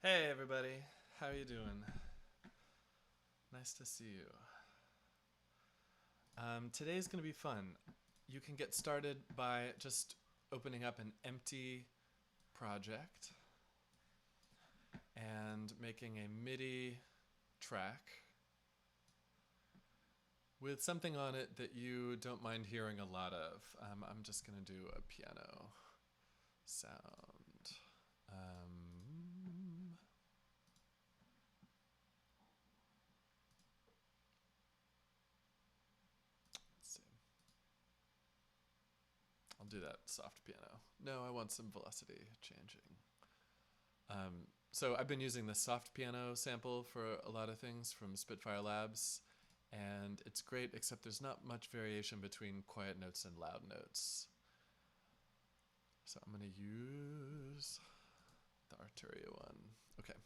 Hey everybody, how are you doing? Nice to see you. Today's going to be fun. You can get started by just opening up an empty project and making a MIDI track with something on it that you don't mind hearing a lot of. I'm just going to do a piano sound. Um, let's see. I'll do that soft piano. No, I want some velocity changing. So I've been using the soft piano sample for a lot of things from Spitfire Labs, and it's great, except there's not much variation between quiet notes and loud notes. So I'm going to use the Arturia one. Okay.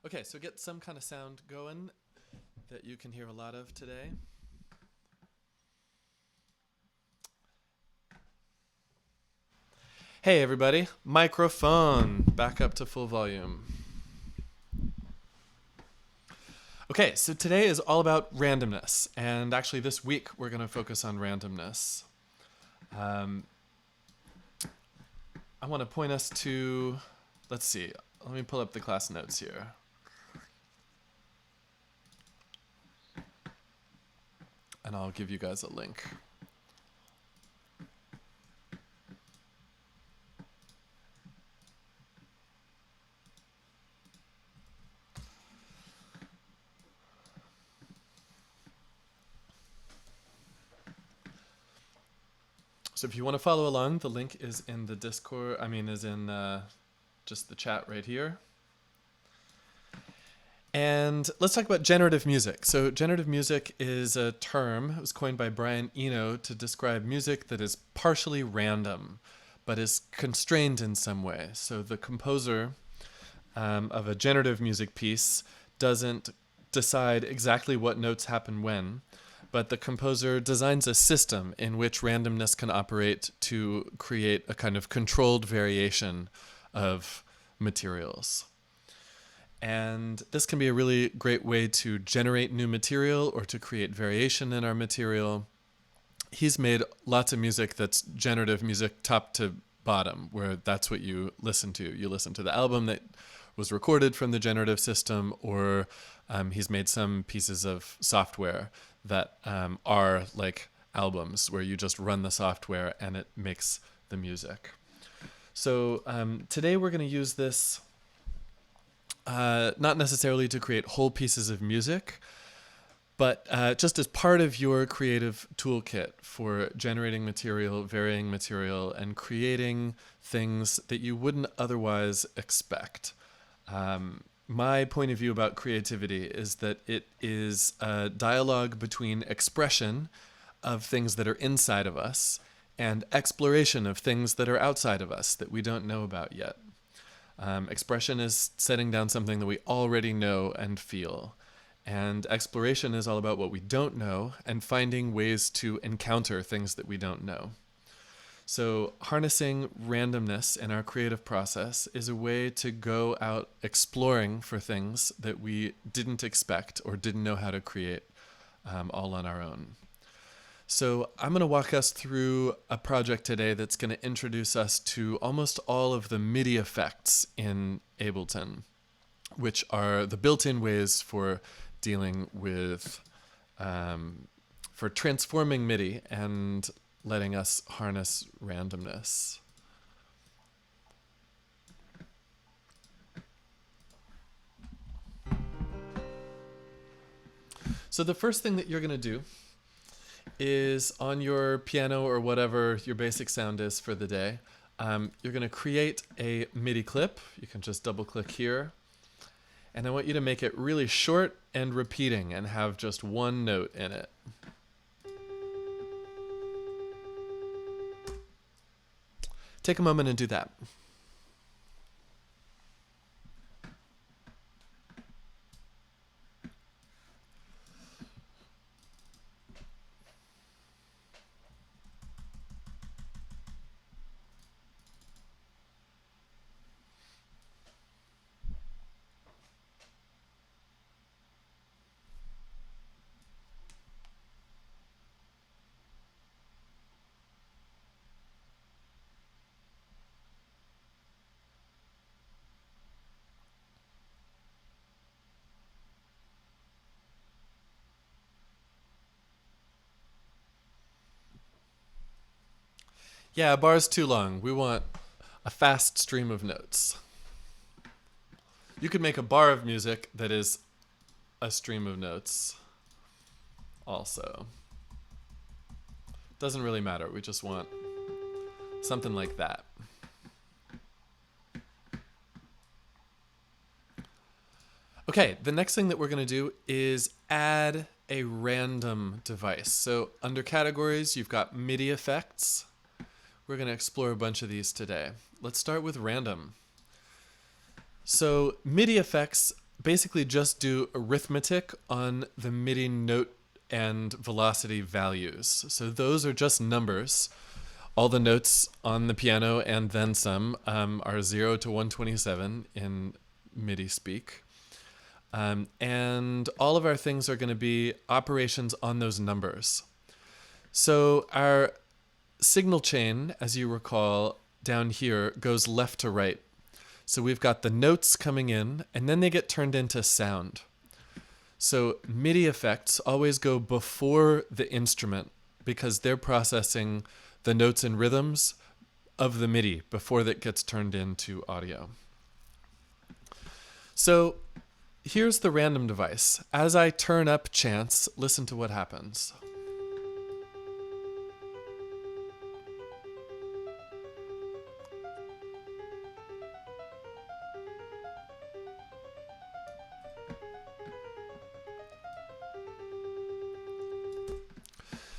Okay, so get some kind of sound going that you can hear a lot of today. Hey everybody, microphone back up to full volume. Okay, so today is all about randomness, and actually this week we're going to focus on randomness. I want to point us to, let's see, let me pull up the class notes here. And I'll give you guys a link. So if you want to follow along, the link is in the Discord, is in just the chat right here. And let's talk about generative music. So generative music is a term, it was coined by Brian Eno to describe music that is partially random, but is constrained in some way. So the composer of a generative music piece doesn't decide exactly what notes happen when, but the composer designs a system in which randomness can operate to create a kind of controlled variation of materials. And this can be a really great way to generate new material or to create variation in our material. He's made lots of music that's generative music top to bottom, where that's what you listen to. You listen to the album that was recorded from the generative system, or he's made some pieces of software that are like albums, where you just run the software and it makes the music. So today we're going to use this not necessarily to create whole pieces of music, but just as part of your creative toolkit for generating material, varying material, and creating things that you wouldn't otherwise expect. My point of view about creativity is that it is a dialogue between expression of things that are inside of us and exploration of things that are outside of us that we don't know about yet. Expression is setting down something that we already know and feel. And exploration is all about what we don't know and finding ways to encounter things that we don't know. So harnessing randomness in our creative process is a way to go out exploring for things that we didn't expect or didn't know how to create all on our own. So I'm going to walk us through a project today that's going to introduce us to almost all of the Midi effects in Ableton, which are the built-in ways for dealing with, for transforming Midi and letting us harness randomness. So the first thing that you're going to do is on your piano or whatever your basic sound is for the day, you're going to create a MIDI clip. You can just double click here. And I want you to make it really short and repeating and have just one note in it. Take a moment and do that. Yeah, a bar's too long. We want a fast stream of notes. You could make a bar of music that is a stream of notes also. Doesn't really matter. We just want something like that. Okay, the next thing that we're going to do is add a random device. So under categories, you've got Midi Effects. We're going to explore a bunch of these today. Let's start with random. So Midi Effects basically just do arithmetic on the Midi note and velocity values. So those are just numbers. All the notes on the piano and then some are 0 to 127 in Midi speak. And all of our things are going to be operations on those numbers. So our signal chain, as you recall, down here goes left to right. So we've got the notes coming in, and then they get turned into sound. So MIDI effects always go before the instrument because they're processing the notes and rhythms of the MIDI before that gets turned into audio. So here's the random device. As I turn up chance, listen to what happens.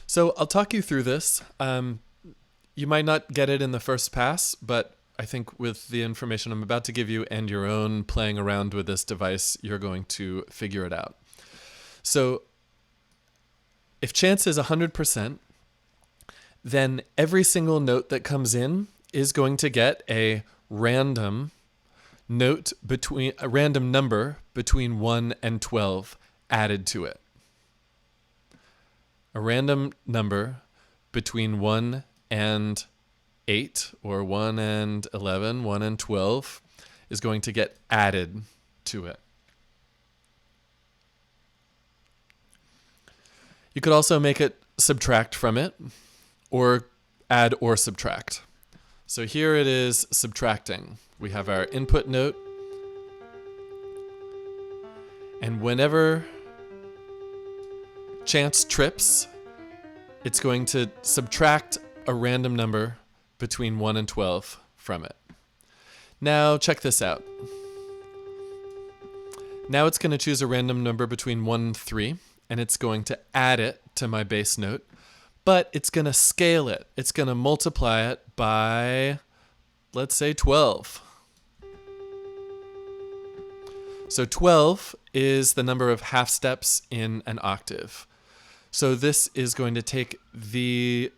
So I'll talk you through this. You might not get it in the first pass, but I think with the information I'm about to give you and your own playing around with this device, you're going to figure it out. So if chance is 100%, then every single note that comes in is going to get a random note between a random number between 1 and 12 added to it. A random number between 1 and 8 or 1 and 11, 1 and 12 is going to get added to it. You could also make it subtract from it or add or subtract. So here it is subtracting. We have our input note, and whenever chance trips, it's going to subtract a random number between 1 and 12 from it. Now check this out. Now it's going to choose a random number between 1 and 3, and it's going to add it to my bass note, but it's going to scale it. It's going to multiply it by, let's say, 12. So 12 is the number of half steps in an octave. So this is going to take the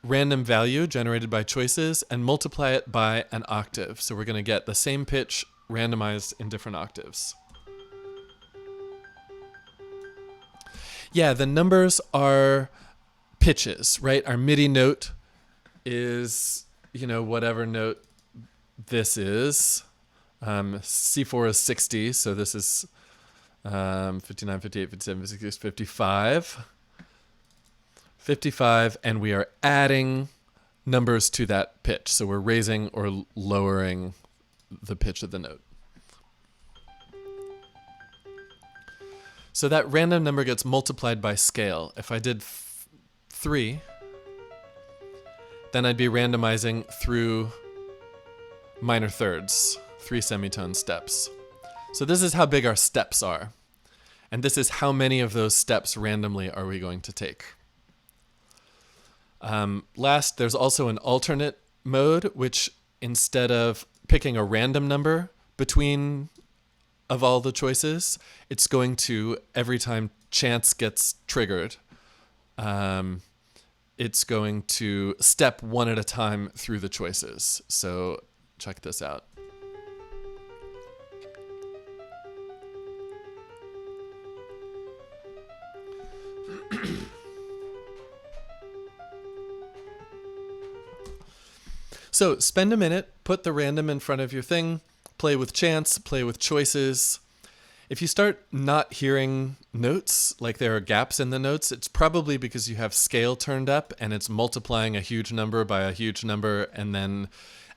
random value generated by choices and multiply it by an octave. So we're going to get the same pitch randomized in different octaves. Yeah, the numbers are pitches, right? Our MIDI note is, whatever note this is. C4 is 60, so this is 59, 58, 57, 56, 55. 55, and we are adding numbers to that pitch. So we're raising or lowering the pitch of the note. So that random number gets multiplied by scale. If I did 3, then I'd be randomizing through minor thirds, 3 semitone steps. So this is how big our steps are. And this is how many of those steps randomly are we going to take. Last, there's also an alternate mode, which instead of picking a random number between of all the choices, it's going to, every time chance gets triggered, it's going to step one at a time through the choices. So check this out. So spend a minute, put the random in front of your thing, play with chance, play with choices. If you start not hearing notes, like there are gaps in the notes, it's probably because you have scale turned up and it's multiplying a huge number by a huge number and then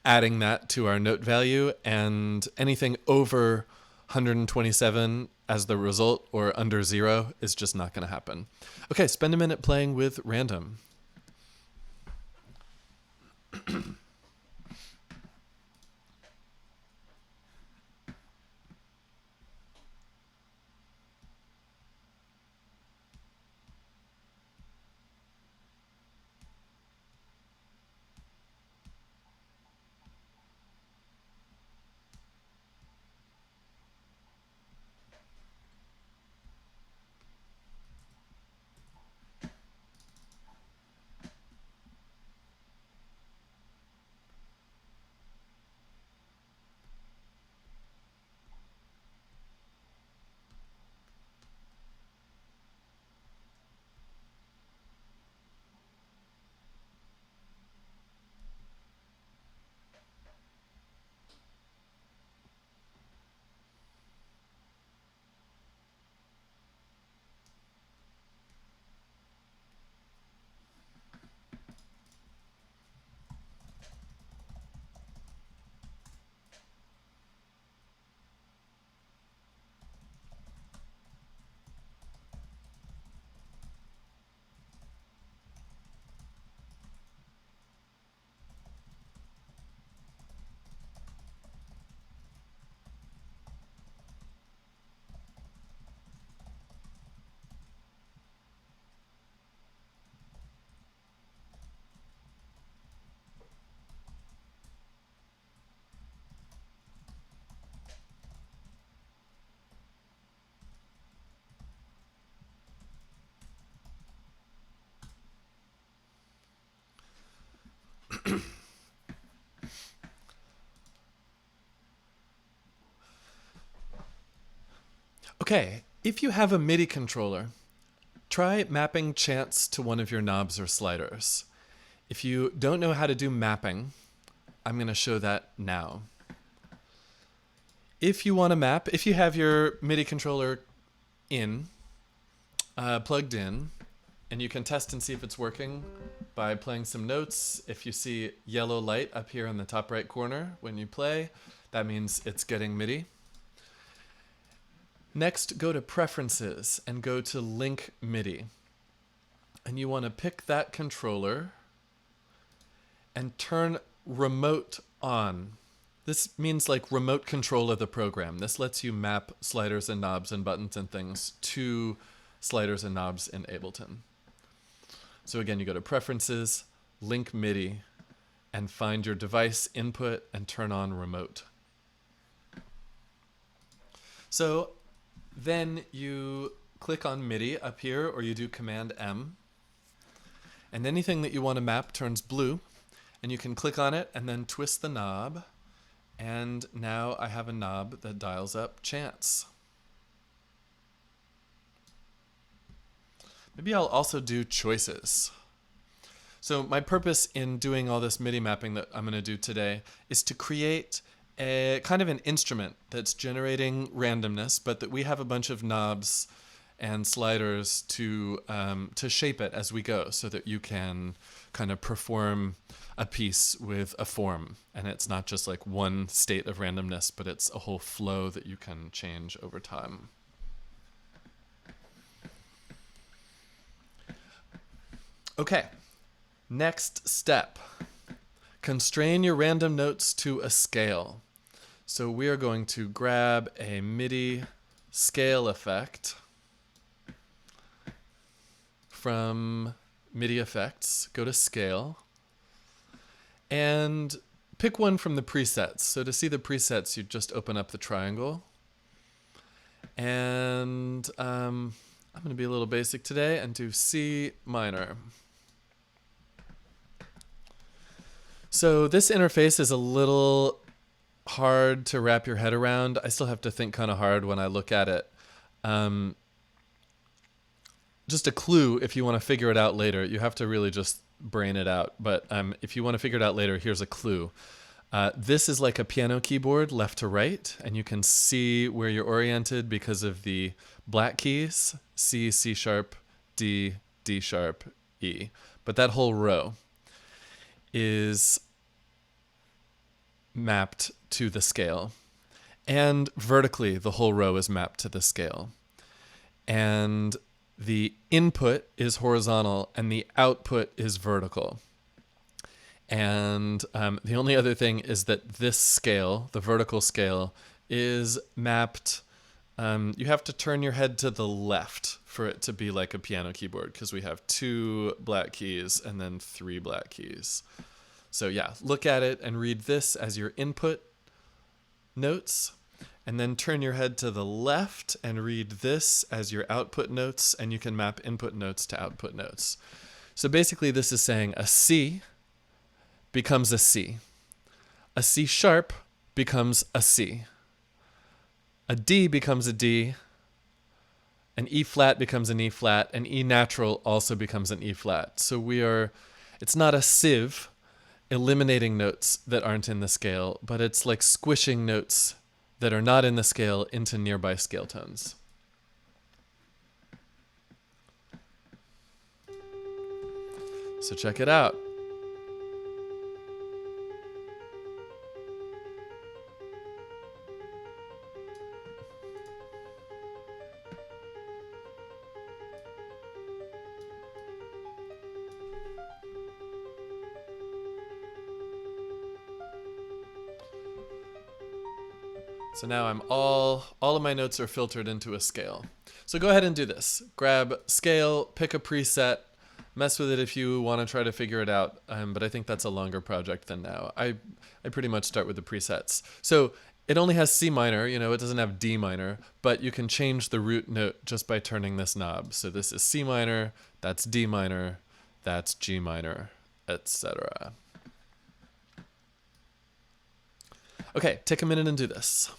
adding that to our note value, and anything over 127 as the result or under 0 is just not going to happen. Okay, spend a minute playing with random. Okay, if you have a MIDI controller, try mapping chants to one of your knobs or sliders. If you don't know how to do mapping, I'm going to show that now. If you want to map, if you have your MIDI controller plugged in, and you can test and see if it's working by playing some notes. If you see yellow light up here in the top right corner when you play, that means it's getting MIDI. Next, go to Preferences and go to Link MIDI. And you want to pick that controller and turn Remote on. This means like remote control of the program. This lets you map sliders and knobs and buttons and things to sliders and knobs in Ableton. So again, you go to Preferences, Link MIDI, and find your device input and turn on Remote. So then you click on MIDI up here, or you do Command M, and anything that you want to map turns blue, and you can click on it and then twist the knob, and now I have a knob that dials up chants. Maybe I'll also do choices. So my purpose in doing all this MIDI mapping that I'm going to do today is to create a kind of an instrument that's generating randomness, but that we have a bunch of knobs and sliders to shape it as we go, so that you can kind of perform a piece with a form, and it's not just like one state of randomness, but it's a whole flow that you can change over time. Okay, next step. Constrain your random notes to a scale. So we are going to grab a MIDI scale effect from Midi Effects, go to Scale, and pick one from the presets. So to see the presets, you just open up the triangle. And I'm going to be a little basic today and do C minor. So this interface is a little hard to wrap your head around. I still have to think kind of hard when I look at it. Just a clue if you want to figure it out later. You have to really just brain it out. But if you want to figure it out later, here's a clue. This is like a piano keyboard left to right, and you can see where you're oriented because of the black keys, C, C sharp, D, D sharp, E. But that whole row is mapped to the scale. And vertically, the whole row is mapped to the scale. And the input is horizontal and the output is vertical. And the only other thing is that this scale, the vertical scale, is mapped. You have to turn your head to the left for it to be like a piano keyboard, because we have 2 black keys and then 3 black keys. So yeah, look at it and read this as your input notes, and then turn your head to the left and read this as your output notes, and you can map input notes to output notes. So basically this is saying a C becomes a C. A C sharp becomes a C. A D becomes a D. An E flat becomes an E flat. An E natural also becomes an E flat. So it's not a sieve eliminating notes that aren't in the scale, but it's like squishing notes that are not in the scale into nearby scale tones. So check it out. So now all of my notes are filtered into a scale. So go ahead and do this. Grab scale, pick a preset, mess with it if you want to try to figure it out. But I think that's a longer project than now. I pretty much start with the presets. So it only has C minor, it doesn't have D minor, but you can change the root note just by turning this knob. So this is C minor, that's D minor, that's G minor, etc. Okay, take a minute and do this.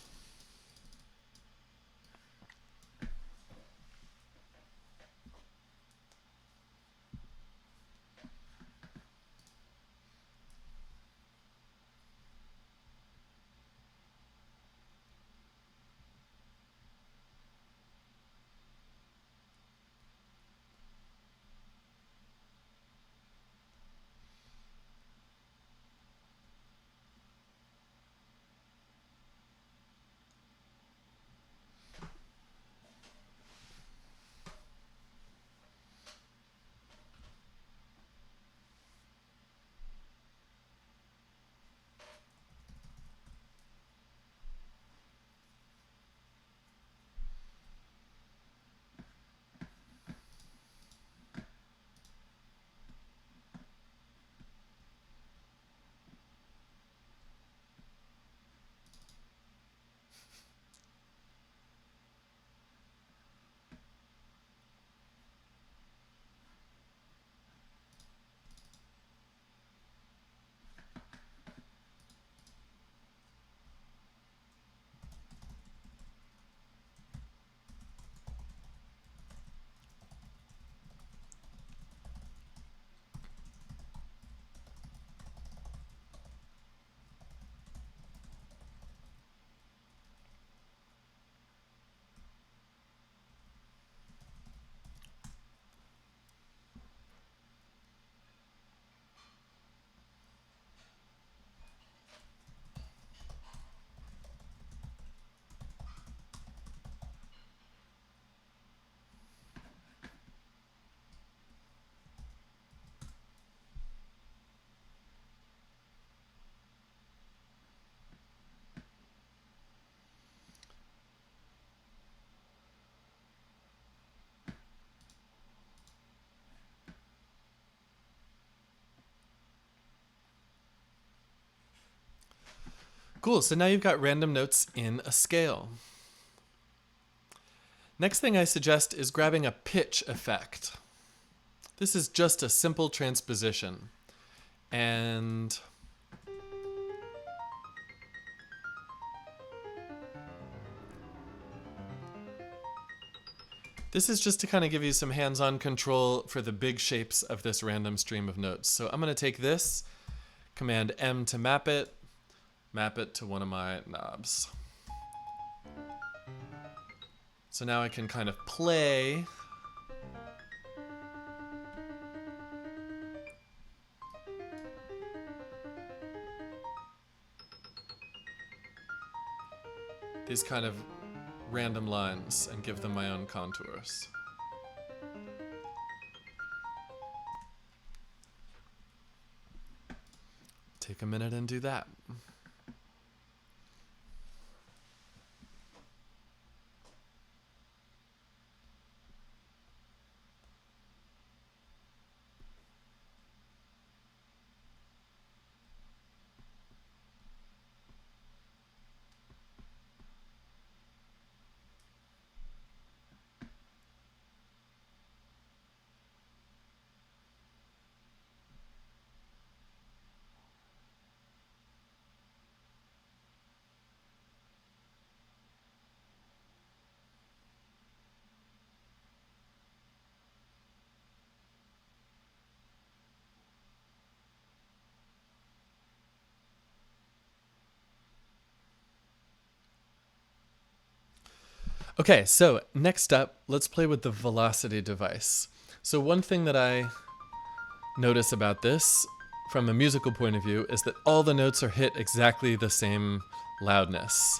Cool, so now you've got random notes in a scale. Next thing I suggest is grabbing a pitch effect. This is just a simple transposition. And this is just to kind of give you some hands-on control for the big shapes of this random stream of notes. So I'm going to take this, Command M to map it, map it to one of my knobs. So now I can kind of play these kind of random lines and give them my own contours. Take a minute and do that. Okay, so next up, let's play with the velocity device. So one thing that I notice about this from a musical point of view is that all the notes are hit exactly the same loudness.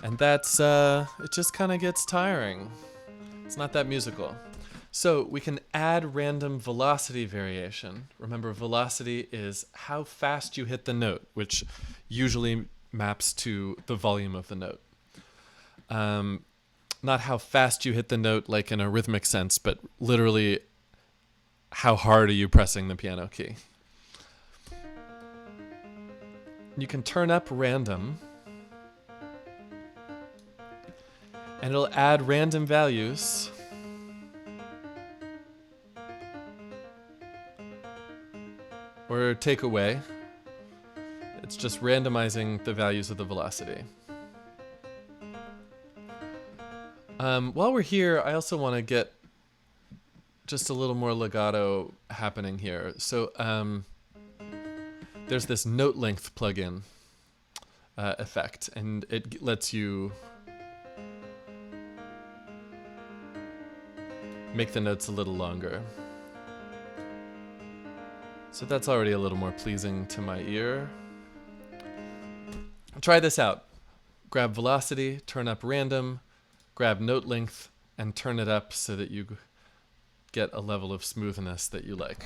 And that's, it just kind of gets tiring. It's not that musical. So we can add random velocity variation. Remember, velocity is how fast you hit the note, which usually maps to the volume of the note. Not how fast you hit the note like in a rhythmic sense, but literally how hard are you pressing the piano key. You can turn up random, and it'll add random values or take away. It's just randomizing the values of the velocity. While we're here, I also want to get just a little more legato happening here. So there's this note length plugin effect, and it lets you make the notes a little longer. So that's already a little more pleasing to my ear. Try this out. Grab velocity, turn up random, grab note length, and turn it up so that you get a level of smoothness that you like.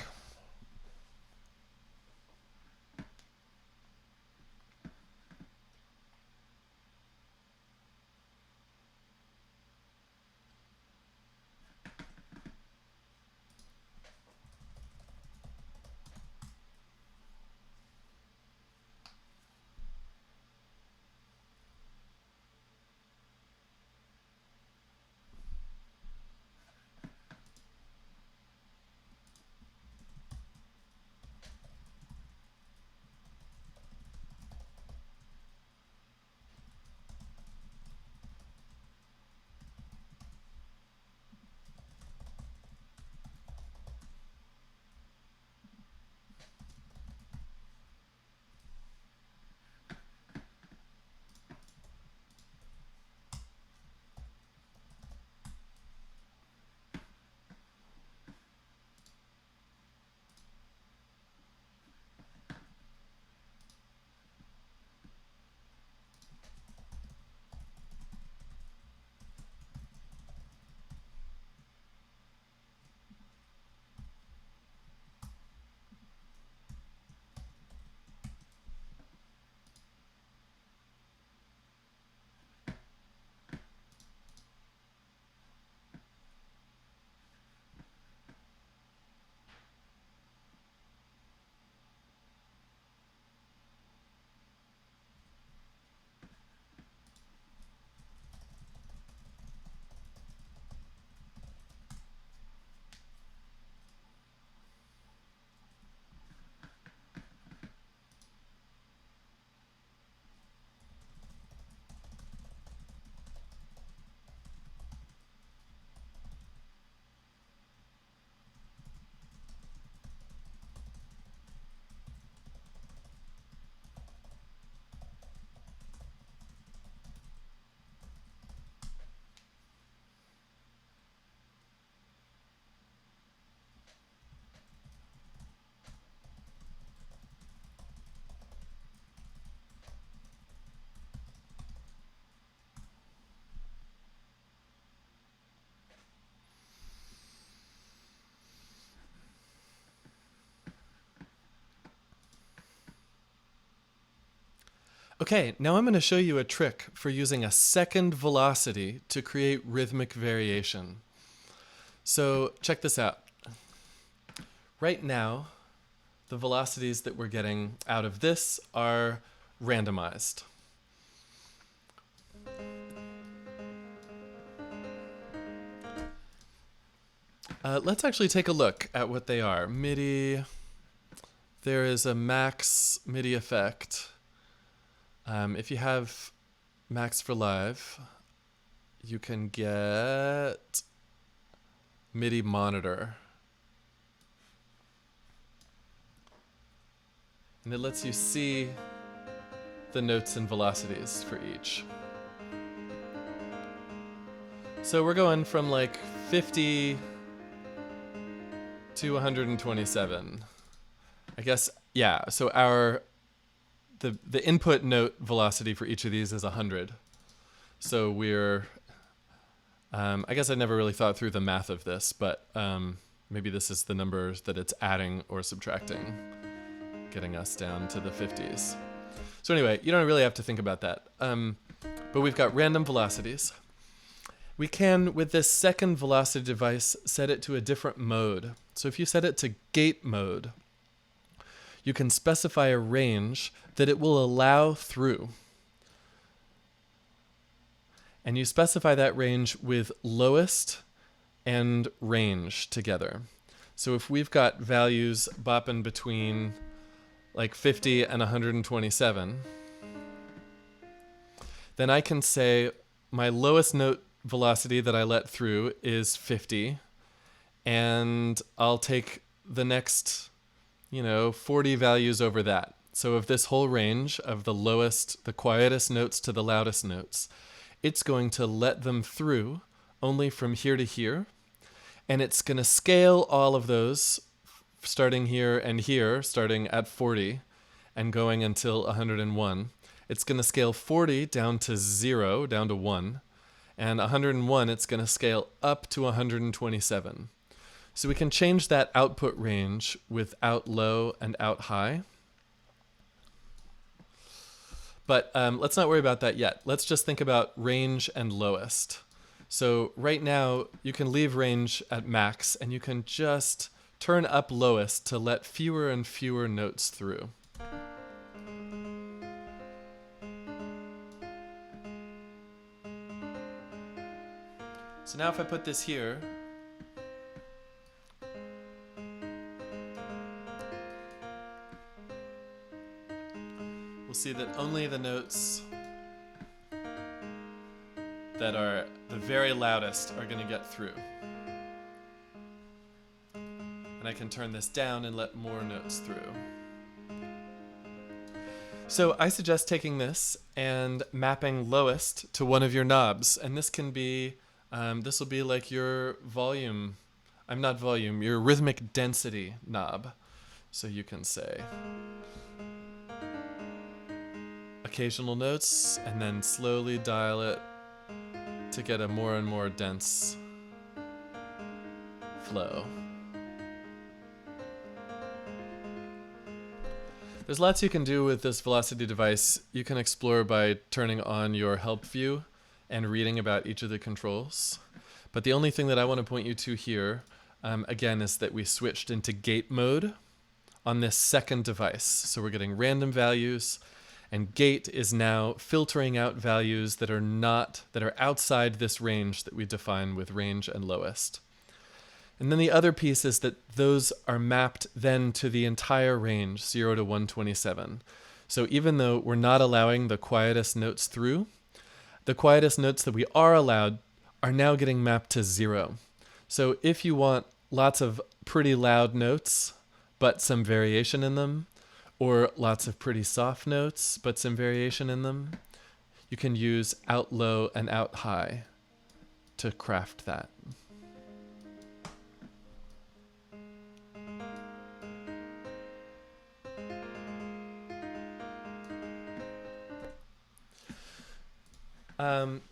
Okay, now I'm going to show you a trick for using a second velocity to create rhythmic variation. So check this out. Right now, the velocities that we're getting out of this are randomized. Let's actually take a look at what they are. Midi, there is a max Midi effect. If you have max for live, you can get Midi monitor. And it lets you see the notes and velocities for each. So we're going from like 50 to 127. I guess, yeah, so the input note velocity for each of these is 100. So we're, I guess I never really thought through the math of this, but maybe this is the numbers that it's adding or subtracting, getting us down to the 50s. So anyway, you don't really have to think about that. But we've got random velocities. We can, with this second velocity device, set it to a different mode. So if you set it to gate mode, you can specify a range that it will allow through. And you specify that range with lowest and range together. So if we've got values bopping between like 50 and 127, then I can say my lowest note velocity that I let through is 50, and I'll take the next 40 values over that. So of this whole range of the lowest, the quietest notes to the loudest notes, it's going to let them through only from here to here. And it's going to scale all of those starting here and here, starting at 40 and going until 101. It's going to scale 40 down to 0, down to 1. And 101, it's going to scale up to 127. So we can change that output range with out low and out high. But let's not worry about that yet. Let's just think about range and lowest. So right now, you can leave range at max, and you can just turn up lowest to let fewer and fewer notes through. So now if I put this here, we'll see that only the notes that are the very loudest are going to get through. And I can turn this down and let more notes through. So I suggest taking this and mapping lowest to one of your knobs. And this can be, this will be like your volume, your rhythmic density knob. So you can say occasional notes and then slowly dial it to get a more and more dense flow. There's lots you can do with this velocity device. You can explore by turning on your help view and reading about each of the controls. But the only thing that I want to point you to here, again, is that we switched into gate mode on this second device. So we're getting random values, and gate is now filtering out values that are outside this range that we define with range and lowest. And then the other piece is that those are mapped then to the entire range, 0 to 127. So even though we're not allowing the quietest notes through, the quietest notes that we are allowed are now getting mapped to 0. So if you want lots of pretty loud notes, but some variation in them, or lots of pretty soft notes, but some variation in them, you can use out low and out high to craft that.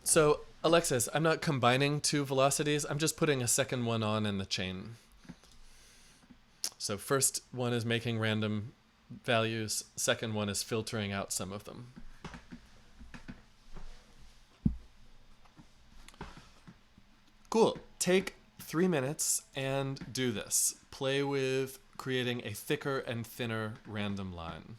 So Alexis, I'm not combining two velocities. I'm just putting a second one on in the chain. So first one is making random values. Second one is filtering out some of them. Cool. Take 3 minutes and do this. Play with creating a thicker and thinner random line.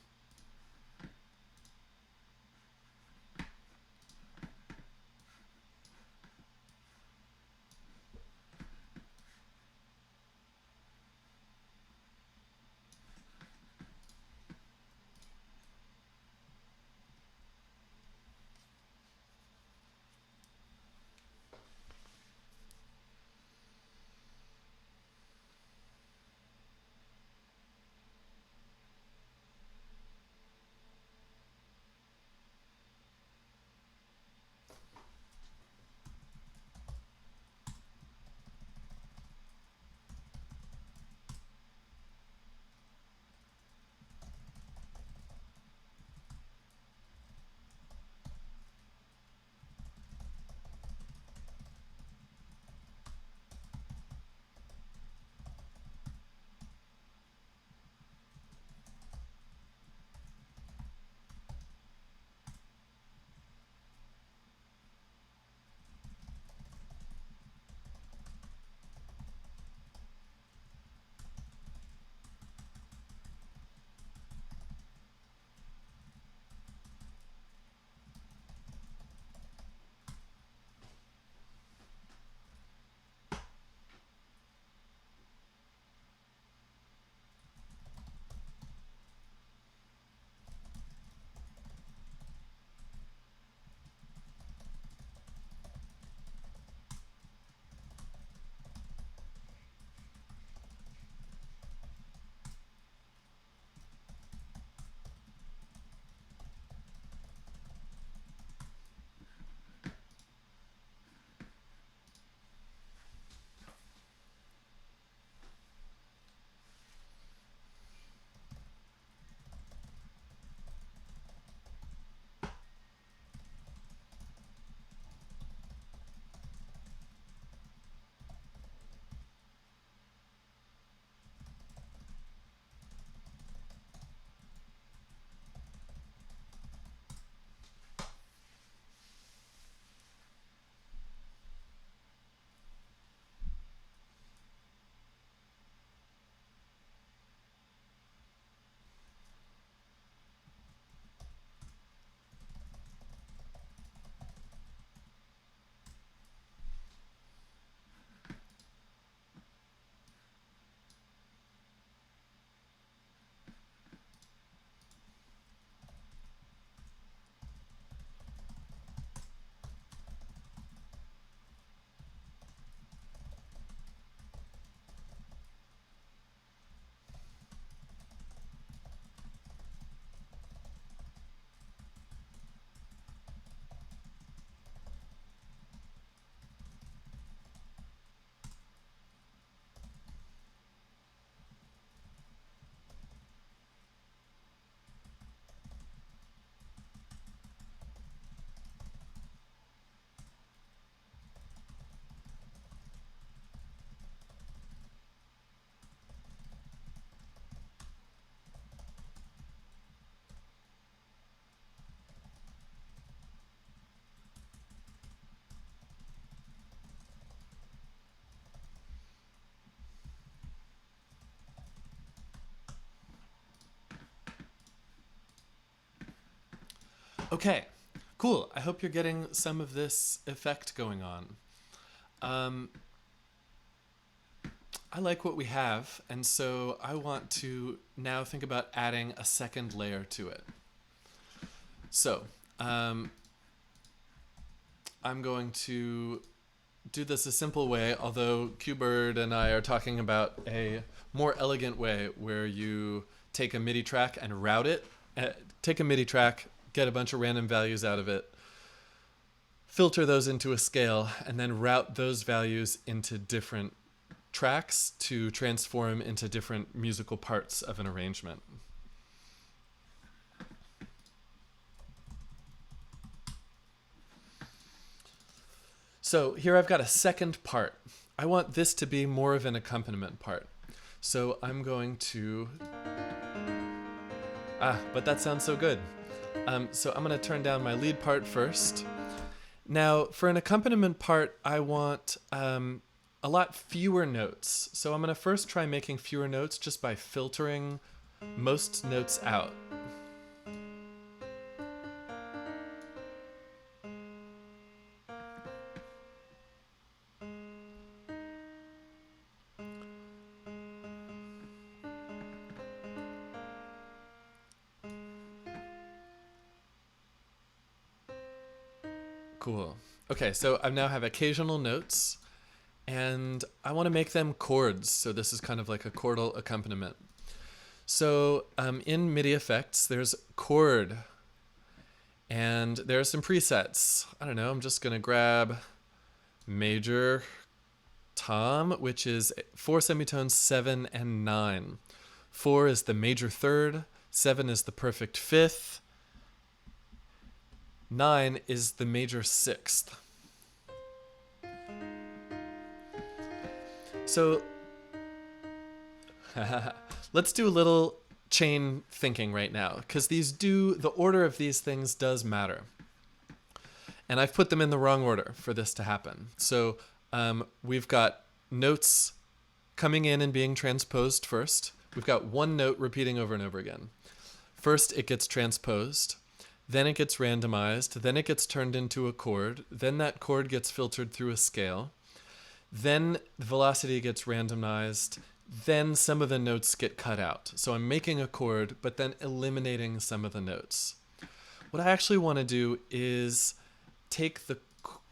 Okay, cool. I hope you're getting some of this effect going on. I like what we have, and so I want to now think about adding a second layer to it. So, I'm going to do this a simple way, although Qbird and I are talking about a more elegant way where you take a MIDI track and route it. Take a MIDI track, get a bunch of random values out of it, filter those into a scale, and then route those values into different tracks to transform into different musical parts of an arrangement. So here I've got a second part. I want this to be more of an accompaniment part. So I'm going to... but that sounds so good. So I'm going to turn down my lead part first, Now, for an accompaniment part, I want a lot fewer notes. So I'm going to first try making fewer notes just by filtering most notes out. Cool. Okay, so I now have occasional notes, and I want to make them chords. So this is kind of like a chordal accompaniment. So in Midi Effects, there's chord, and there are some presets. I don't know, I'm just going to grab major tom, which is 4 semitones, 7 and 9. 4 is the major third, 7 is the perfect fifth, 9 is the major sixth. So let's do a little chain thinking right now, because the order of these things does matter. And I've put them in the wrong order for this to happen. So we've got notes coming in and being transposed first. We've got one note repeating over and over again. First, it gets transposed. Then it gets randomized. Then it gets turned into a chord. Then that chord gets filtered through a scale. Then the velocity gets randomized. Then some of the notes get cut out. So I'm making a chord, but then eliminating some of the notes. What I actually want to do is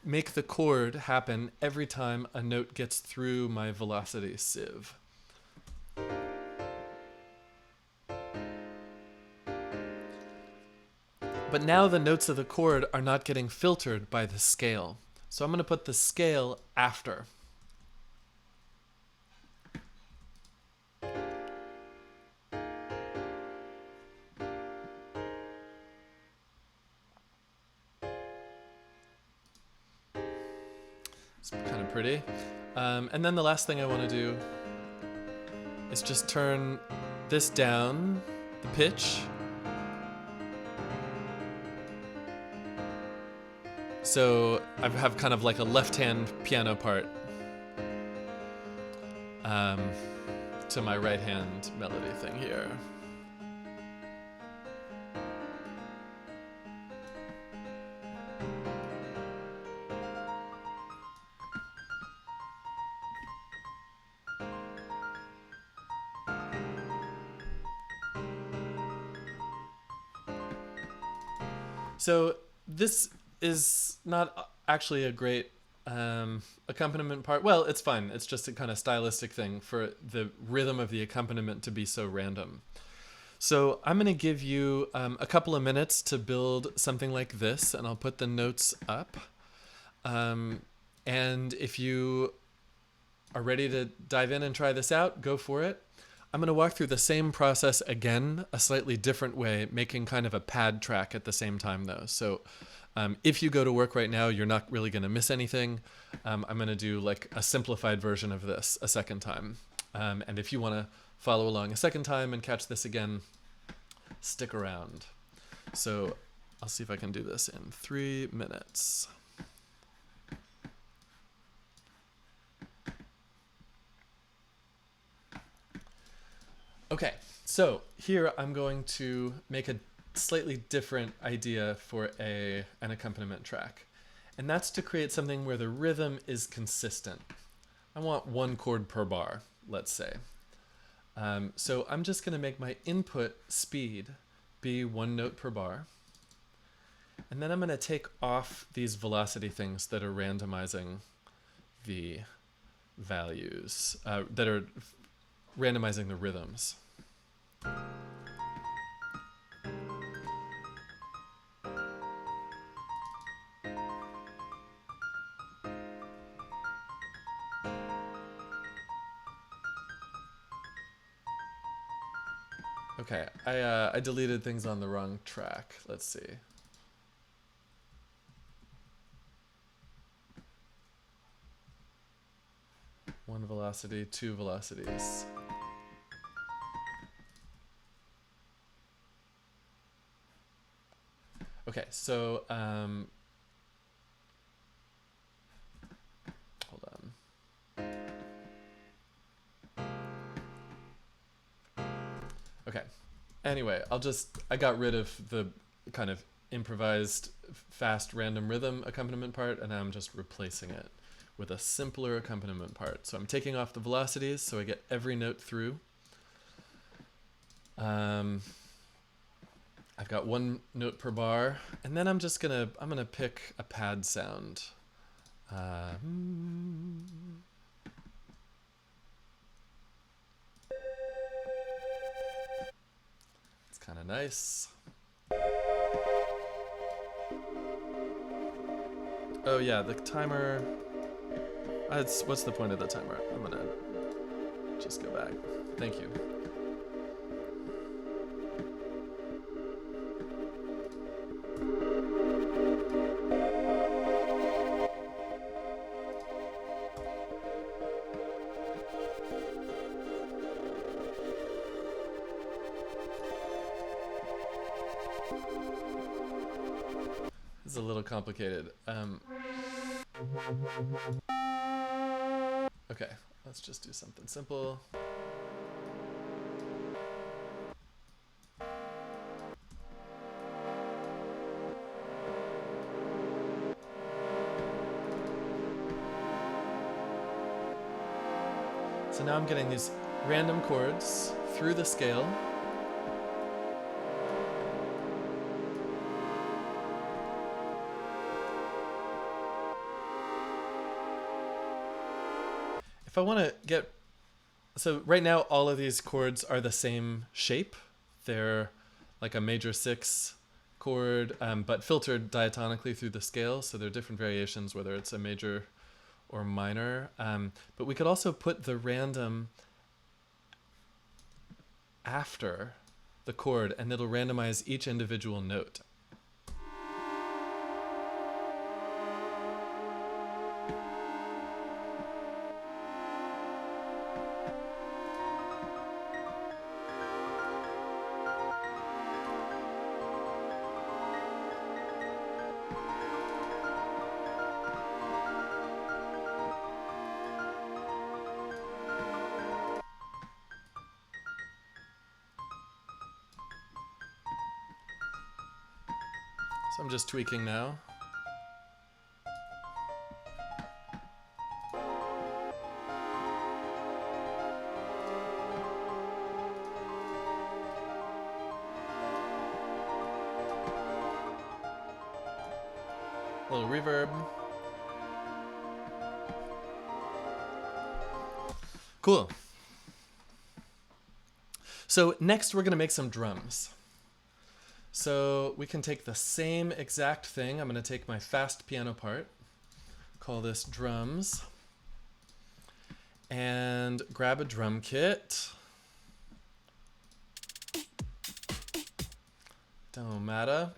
make the chord happen every time a note gets through my velocity sieve. But now the notes of the chord are not getting filtered by the scale. So I'm going to put the scale after. It's kind of pretty. And then the last thing I want to do is just turn this down, the pitch. So I have kind of like a left-hand piano part to my right-hand melody thing here. So this is not actually a great accompaniment part. Well, it's fine. It's just a kind of stylistic thing for the rhythm of the accompaniment to be so random. So I'm going to give you a couple of minutes to build something like this, and I'll put the notes up. And if you are ready to dive in and try this out, go for it. I'm going to walk through the same process again, a slightly different way, making kind of a pad track at the same time though. So if you go to work right now, you're not really going to miss anything. I'm going to do like a simplified version of this a second time. And if you want to follow along a second time and catch this again, stick around. So I'll see if I can do this in 3 minutes. Okay, so here I'm going to make a slightly different idea for an accompaniment track. And that's to create something where the rhythm is consistent. I want 1 chord per bar, let's say. So I'm just going to make my input speed be 1 note per bar. And then I'm going to take off these velocity things that are randomizing the values, that are randomizing the rhythms. Okay, I deleted things on the wrong track. Let's see. One velocity, 2 velocities. Okay, so Anyway, I got rid of the kind of improvised fast random rhythm accompaniment part, and I'm just replacing it with a simpler accompaniment part. So I'm taking off the velocities so I get every note through. I've got one note per bar, and then I'm gonna pick a pad sound. It's kind of nice. Oh yeah, the timer. What's the point of the timer? I'm gonna just go back. Thank you. This is a little complicated. Okay, let's just do something simple. So now I'm getting these random chords through the scale. If I want to get, so right now all of these chords are the same shape. They're like a major 6 chord, but filtered diatonically through the scale. So there are different variations, whether it's a major or minor. But we could also put the random after the chord, and it'll randomize each individual note. So I'm just tweaking now. A little reverb. Cool. So next we're going to make some drums. So we can take the same exact thing. I'm going to take my fast piano part, call this drums, and grab a drum kit. Don't matter.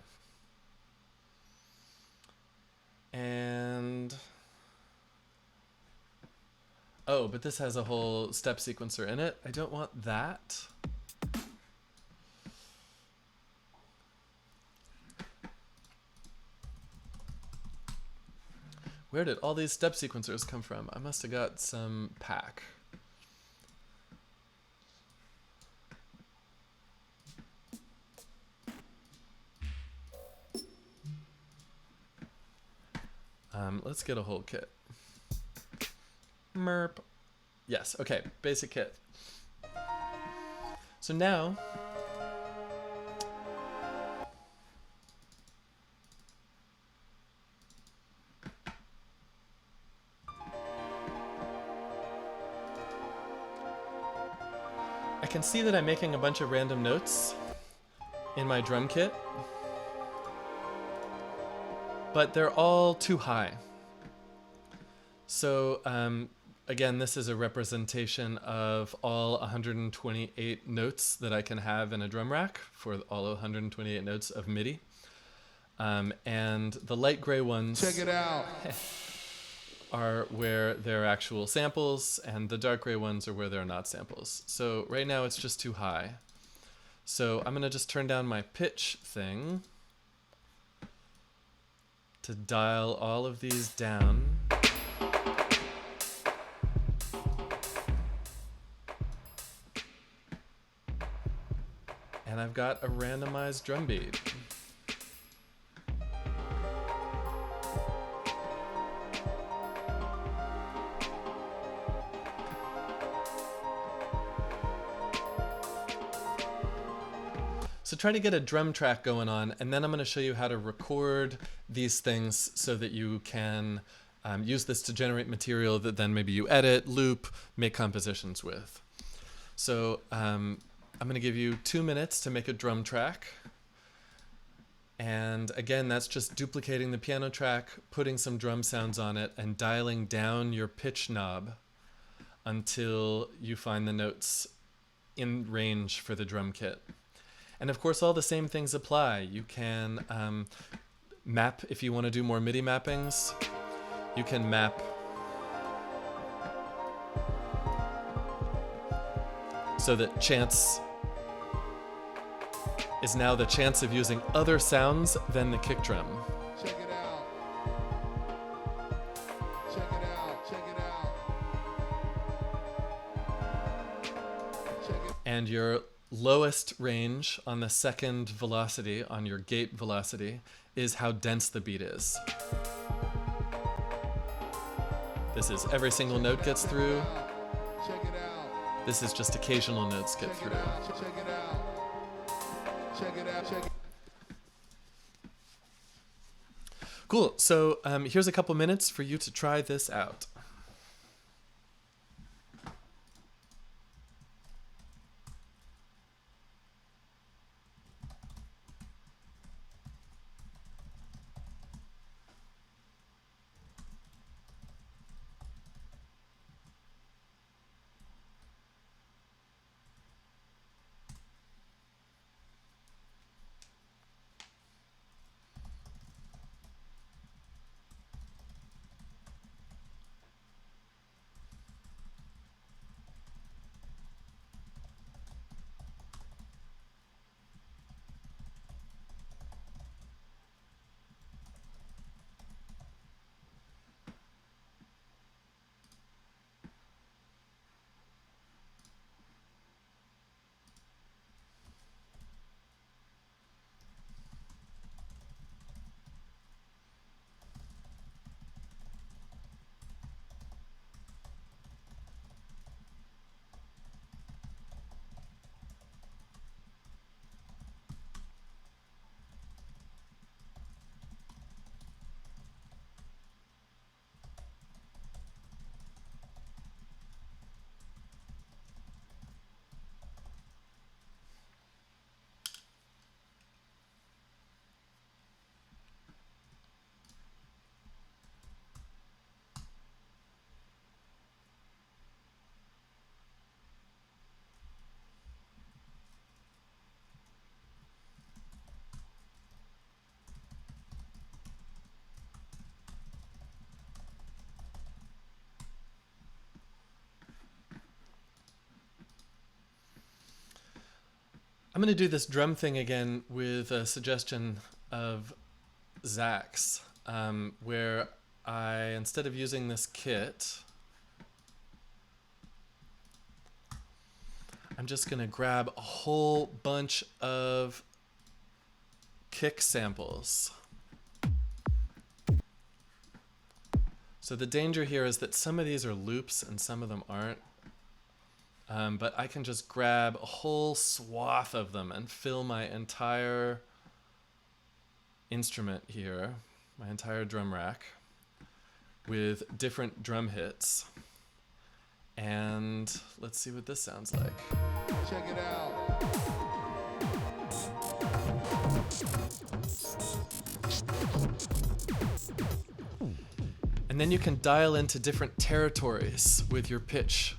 And oh, but this has a whole step sequencer in it. I don't want that. Where did all these step sequencers come from? I must have got some pack. Let's get a whole kit. Merp. Yes, okay, basic kit. So now, I can see that I'm making a bunch of random notes in my drum kit, but they're all too high. So again, this is a representation of all 128 notes that I can have in a drum rack for all 128 notes of MIDI. And the light gray ones, check it out, are where they're actual samples, and the dark gray ones are where they're not samples. So right now it's just too high. So I'm gonna just turn down my pitch thing to dial all of these down. And I've I've got a randomized drum beat. So try to get a drum track going on, and then I'm going to show you how to record these things so that you can use this to generate material that then maybe you edit, loop, make compositions with. So I'm going to give you 2 minutes to make a drum track. And again, that's just duplicating the piano track, putting some drum sounds on it, and dialing down your pitch knob until you find the notes in range for the drum kit. And of course, all the same things apply. You can map if you want to do more MIDI mappings. You can map so that chance is now the chance of using other sounds than the kick drum. Check it out. Check it out. Check it out. Check it. And your lowest range on the second velocity, on your gate velocity, is how dense the beat is. This is every single note gets through. Check it out. This is just occasional notes get through. Check it out. Check it out. Check it out. Check it. Cool, so here's a couple minutes for you to try this out. I'm going to do this drum thing again with a suggestion of Zach's, where I, instead of using this kit, I'm just going to grab a whole bunch of kick samples. So the danger here is that some of these are loops and some of them aren't. But I can just grab a whole swath of them and fill my entire instrument here, my entire drum rack, with different drum hits. And let's see what this sounds like. Check it out. And then you can dial into different territories with your pitch.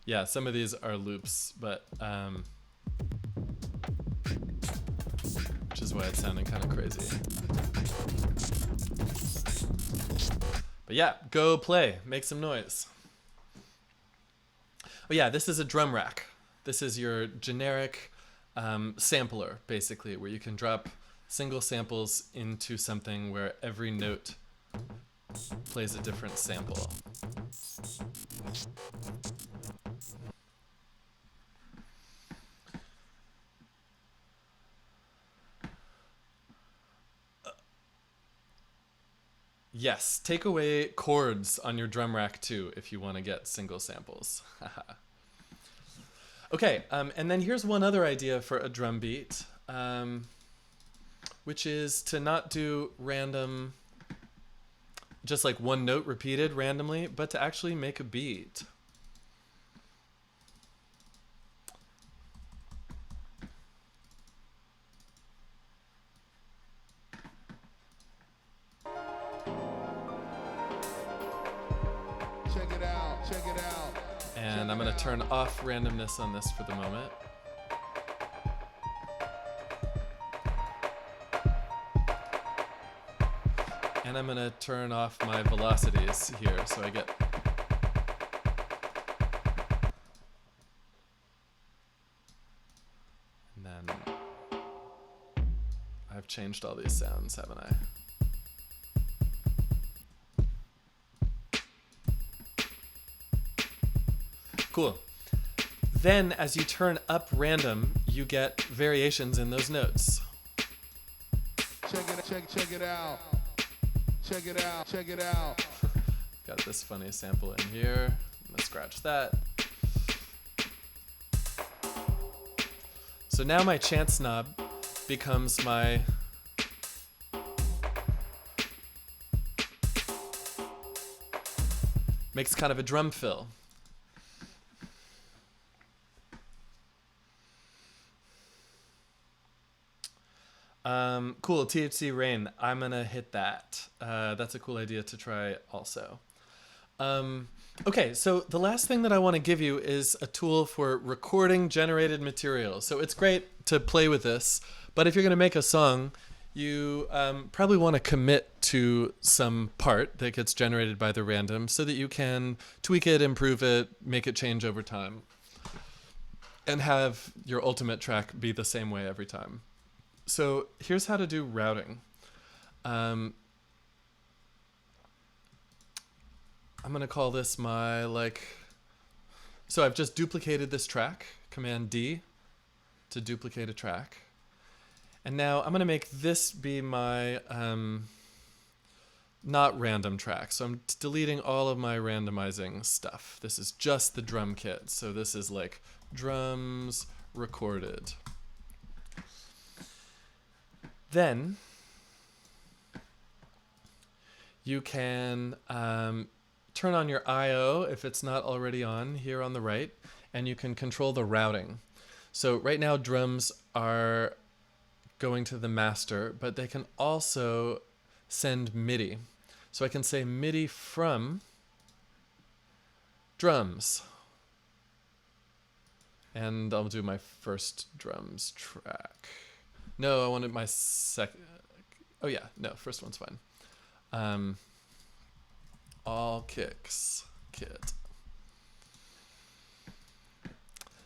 Yeah, some of these are loops, but which is why it's sounding kind of crazy. But yeah, go play, make some noise. Oh yeah, this is a drum rack. This is your generic sampler, basically, where you can drop single samples into something where every note plays a different sample. Yes, take away chords on your drum rack too if you want to get single samples. Okay, and then here's one other idea for a drum beat, which is to not do random, just like one note repeated randomly, but to actually make a beat. Check it out, check it out. And I'm going to turn off randomness on this for the moment. And I'm going to turn off my velocities here so I get... And then I've changed all these sounds, haven't I? Cool. Then as you turn up random, you get variations in those notes. Check it out. Check it out, check it out. Got this funny sample in here. I'm gonna scratch that. So now my chance knob becomes my makes kind of a drum fill. Cool, THC Rain. I'm gonna hit that. That's a cool idea to try also. Okay, so the last thing that I want to give you is a tool for recording generated material. So it's great to play with this, but if you're gonna make a song, you probably want to commit to some part that gets generated by the random so that you can tweak it, improve it, make it change over time, and have your ultimate track be the same way every time. So here's how to do routing. I'm going to call this my so I've just duplicated this track, Command D to duplicate a track. And now I'm going to make this be my not random track. So I'm deleting all of my randomizing stuff. This is just the drum kit. So this is like drums recorded. Then you can turn on your I/O if it's not already on here on the right, and you can control the routing. So right now drums are going to the master, but they can also send MIDI. So I can say MIDI from drums. And I'll do my first drums track. No, I wanted my second. Oh yeah, no, first one's fine. All kicks kit.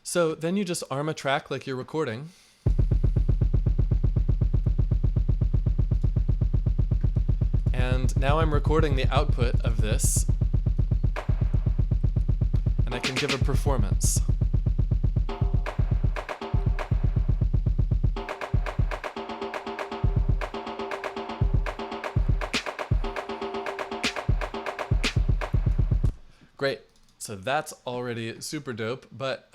So then you just arm a track like you're recording. And now I'm recording the output of this. And I can give a performance. Great. So that's already super dope, but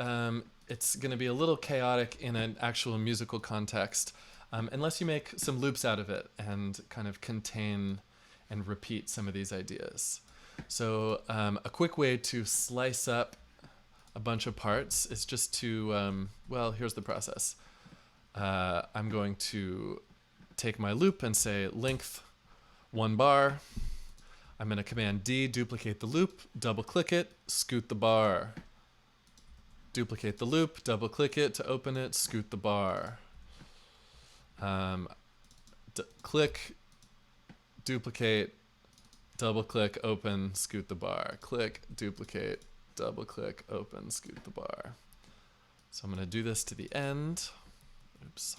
it's going to be a little chaotic in an actual musical context unless you make some loops out of it and kind of contain and repeat some of these ideas. So a quick way to slice up a bunch of parts is just to, well, here's the process. I'm going to take my loop and say length 1 bar. I'm going to Command D, duplicate the loop, double click it, scoot the bar. duplicate the loop, double click it to open it, scoot the bar. Click, duplicate, double click, open, scoot the bar. Click, duplicate, double click, open, scoot the bar. So I'm going to do this to the end. Oops.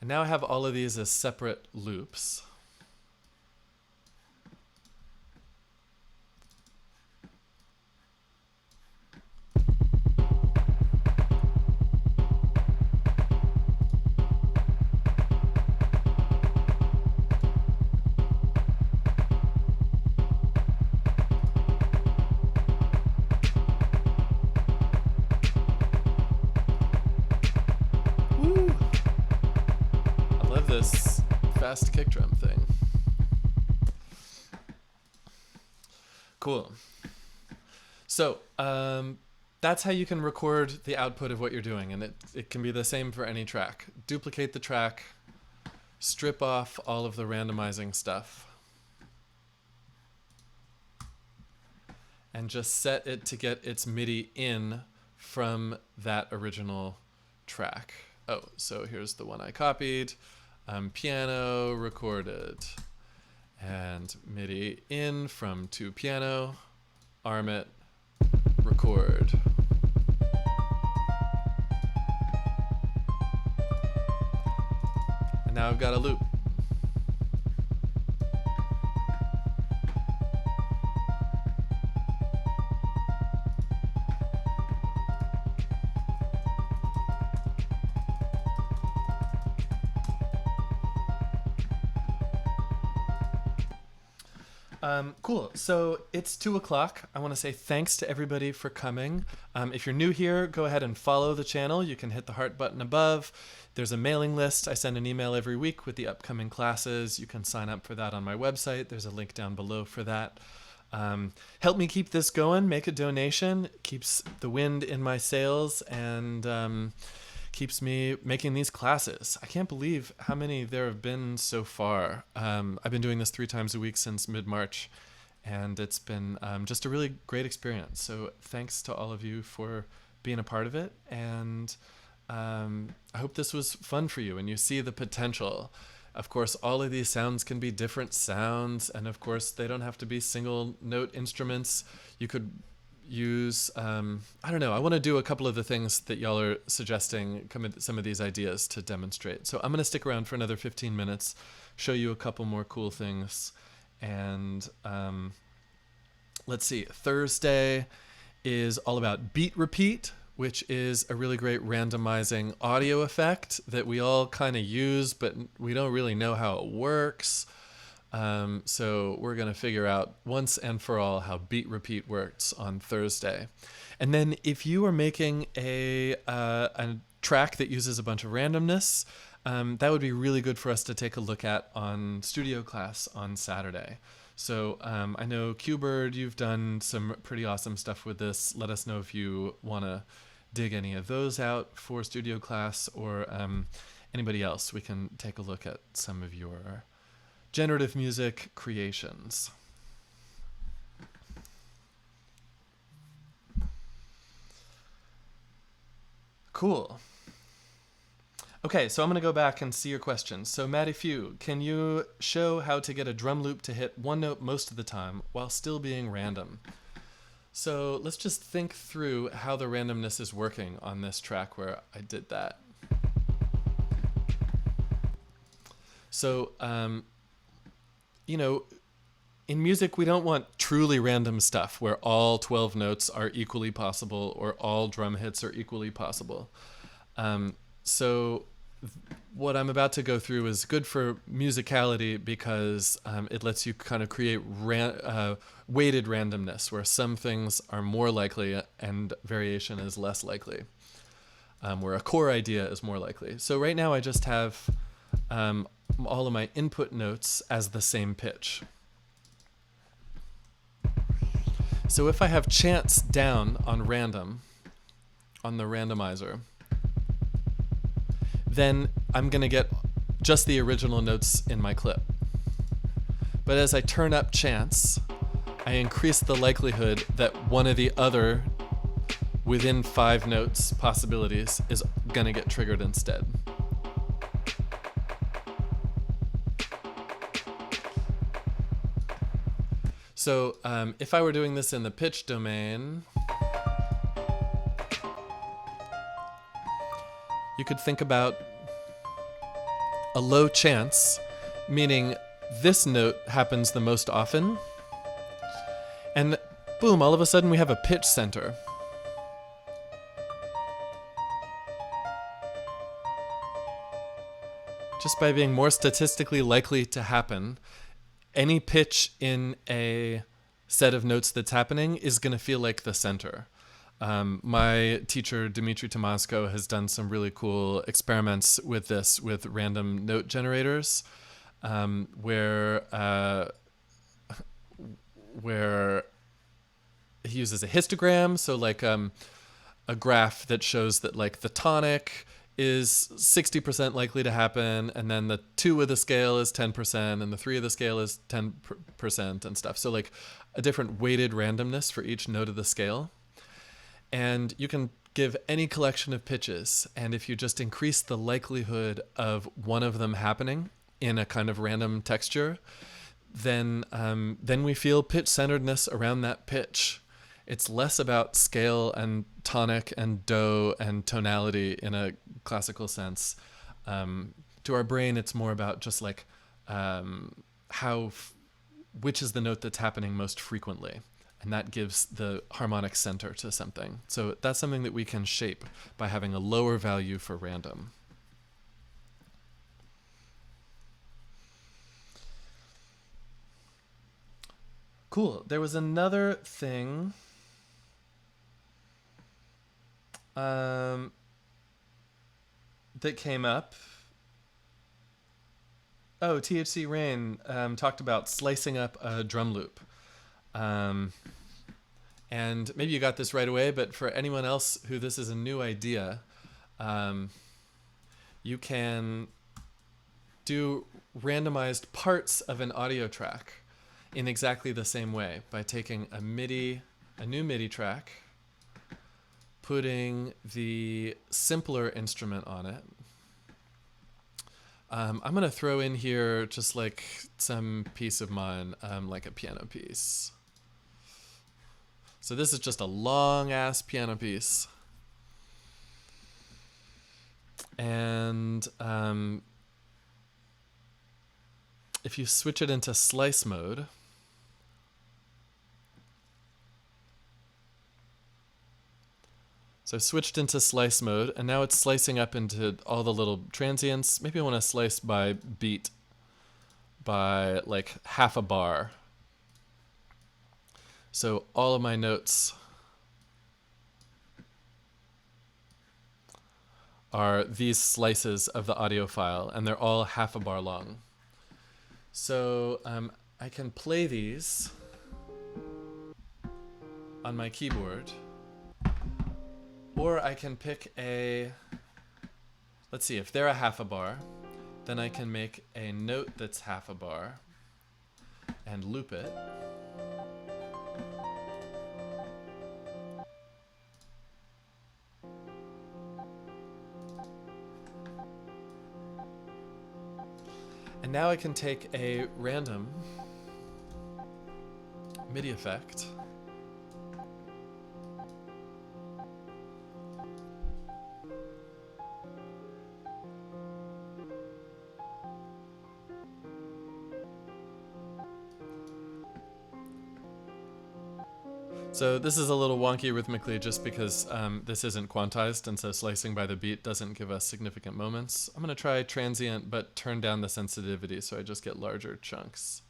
And now I have all of these as separate loops. This fast kick drum thing. Cool. So that's how you can record the output of what you're doing, and it can be the same for any track. Duplicate the track, strip off all of the randomizing stuff, and just set it to get its MIDI in from that original track. Oh, so here's the one I copied. Piano recorded, and MIDI in from to piano, arm it, record. And now I've got a loop. Cool. So it's 2:00. I want to say thanks to everybody for coming. If you're new here, go ahead and follow the channel. You can hit the heart button above. There's a mailing list. I send an email every week with the upcoming classes. You can sign up for that on my website. There's a link down below for that. Help me keep this going. Make a donation. It keeps the wind in my sails and keeps me making these classes. I can't believe how many there have been so far. I've been doing this 3 times a week since mid-March, and it's been just a really great experience. So thanks to all of you for being a part of it, and I hope this was fun for you and you see the potential. Of course, all of these sounds can be different sounds, and of course they don't have to be single note instruments. You could use, I don't know, I want to do a couple of the things that y'all are suggesting, some of these ideas to demonstrate. So I'm going to stick around for another 15 minutes, show you a couple more cool things. And let's see, Thursday is all about beat repeat, which is a really great randomizing audio effect that we all kind of use, but we don't really know how it works. So we're going to figure out once and for all how beat repeat works on Thursday. And then if you are making a track that uses a bunch of randomness, that would be really good for us to take a look at on studio class on Saturday. So I know Qbird, you've done some pretty awesome stuff with this. Let us know if you want to dig any of those out for studio class, or anybody else. We can take a look at some of your generative music creations. Cool. Okay, so I'm going to go back and see your questions. So Matty Few, can you show how to get a drum loop to hit one note most of the time while still being random? So let's just think through how the randomness is working on this track where I did that. So, you know, in music, we don't want truly random stuff where all 12 notes are equally possible or all drum hits are equally possible. So what I'm about to go through is good for musicality because it lets you kind of create weighted randomness where some things are more likely and variation is less likely, where a core idea is more likely. So right now I just have all of my input notes as the same pitch. So if I have chance down on random, on the randomizer, then I'm going to get just the original notes in my clip. But as I turn up chance, I increase the likelihood that one of the other within 5 notes possibilities is going to get triggered instead. So if I were doing this in the pitch domain, you could think about a low chance, meaning this note happens the most often, and boom, all of a sudden we have a pitch center. Just by being more statistically likely to happen, any pitch in a set of notes that's happening is going to feel like the center. My teacher, Dimitri Tomasko, has done some really cool experiments with this with random note generators, where he uses a histogram, so like a graph that shows that like the tonic is 60% likely to happen, and then the 2 of the scale is 10%, and the 3 of the scale is 10% and stuff. So like a different weighted randomness for each note of the scale. And you can give any collection of pitches, and if you just increase the likelihood of one of them happening in a kind of random texture, then we feel pitch centeredness around that pitch. It's less about scale and tonic and do and tonality in a classical sense. To our brain, it's more about just like which is the note that's happening most frequently. And that gives the harmonic center to something. So that's something that we can shape by having a lower value for random. Cool. There was another thing that came up. Oh, THC Rain talked about slicing up a drum loop. And maybe you got this right away, but for anyone else who this is a new idea, you can do randomized parts of an audio track in exactly the same way by taking a new MIDI track, putting the simpler instrument on it. I'm going to throw in here just like some piece of mine, like a piano piece. So this is just a long ass piano piece. And if you switch it into slice mode, so I've switched into slice mode, and now it's slicing up into all the little transients. Maybe I want to slice by beat by like half a bar. So all of my notes are these slices of the audio file, and they're all half a bar long. So I can play these on my keyboard, or I can pick let's see, if they're a half a bar, then I can make a note that's half a bar and loop it. And now I can take a random MIDI effect So this is a little wonky rhythmically just because this isn't quantized, and so slicing by the beat doesn't give us significant moments. I'm going to try transient, but turn down the sensitivity so I just get larger chunks.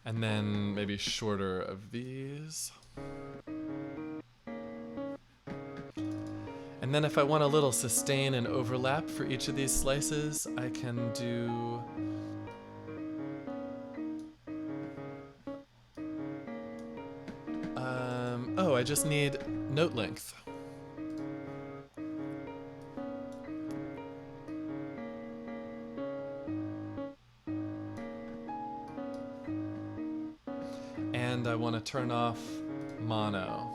And then maybe shorter of these. And then if I want a little sustain and overlap for each of these slices, I can do Oh, I just need note length. And I want to turn off mono.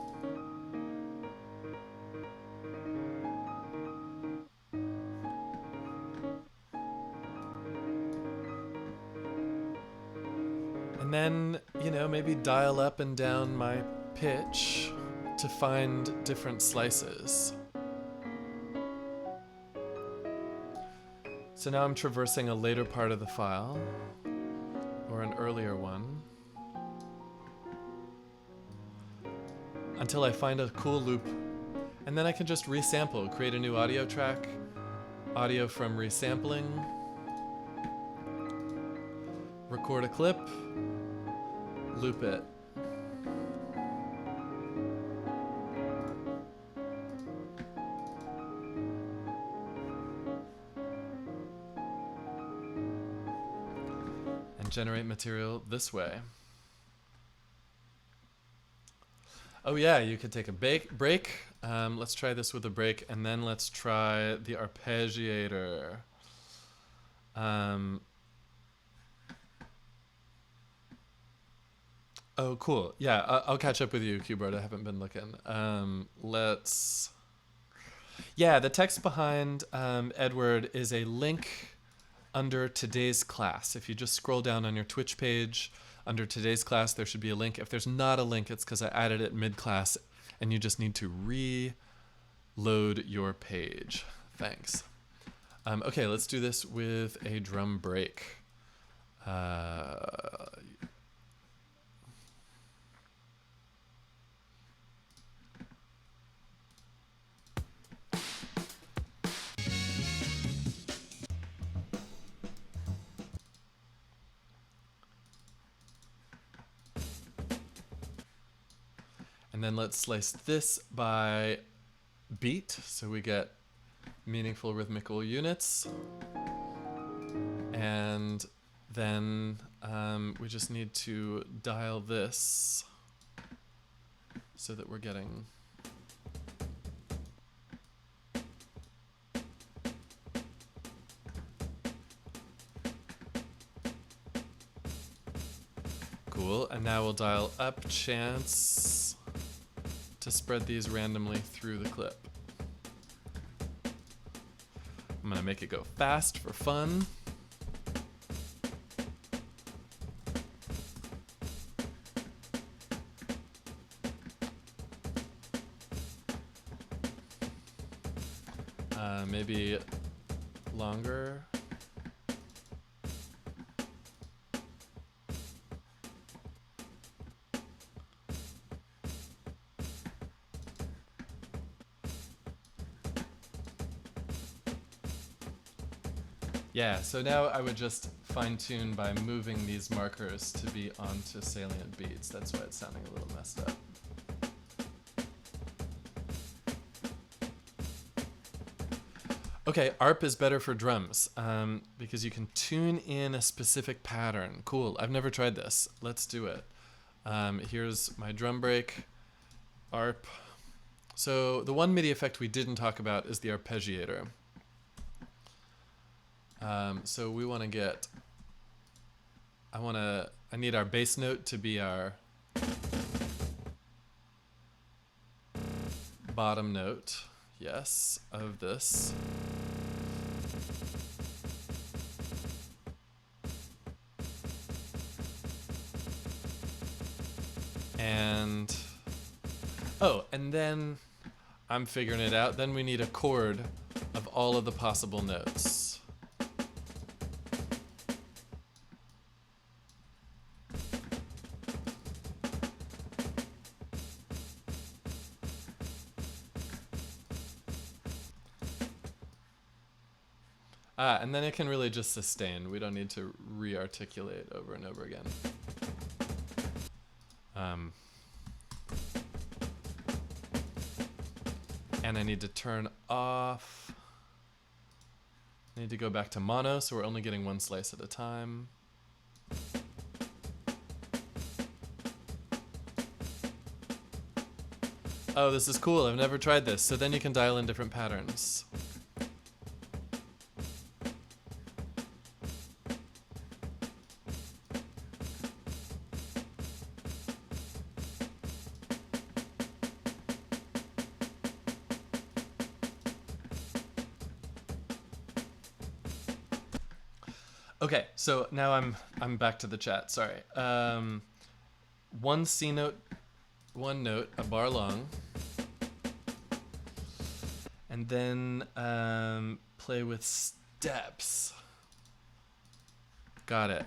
And then, maybe dial up and down my pitch to find different slices. So now I'm traversing a later part of the file, or an earlier one, until I find a cool loop, and then I can just resample, create a new audio track, audio from resampling, record a clip, loop it. And generate material this way. Oh yeah, you could take a break. Let's try this with a break, and then let's try the Arpeggiator. Oh, cool. Yeah, I'll catch up with you, Keyboard. I haven't been looking. Yeah, the text behind Edward is a link under today's class. If you just scroll down on your Twitch page, under today's class, there should be a link. If there's not a link, it's because I added it mid-class, and you just need to reload your page. Thanks. Okay, let's do this with a drum break. And then let's slice this by beat, so we get meaningful rhythmical units. And then we just need to dial this so that we're getting cool. And now we'll dial up chance to spread these randomly through the clip. I'm gonna make it go fast for fun. Maybe longer. Yeah, so now I would just fine-tune by moving these markers to be onto salient beats. That's why it's sounding a little messed up. Okay, ARP is better for drums because you can tune in a specific pattern. Cool, I've never tried this. Let's do it. Here's my drum break, ARP. So the one MIDI effect we didn't talk about is the Arpeggiator. So we want to get, I need our bass note to be our bottom note, yes, of this. And, and then I'm figuring it out. Then we need a chord of all of the possible notes. And then it can really just sustain. We don't need to re-articulate over and over again. And I need to turn off. I need to go back to mono, so we're only getting one slice at a time. Oh, this is cool. I've never tried this. So then you can dial in different patterns. Okay, so now I'm back to the chat. Sorry. One C note, one note, a bar long, and then play with steps. Got it.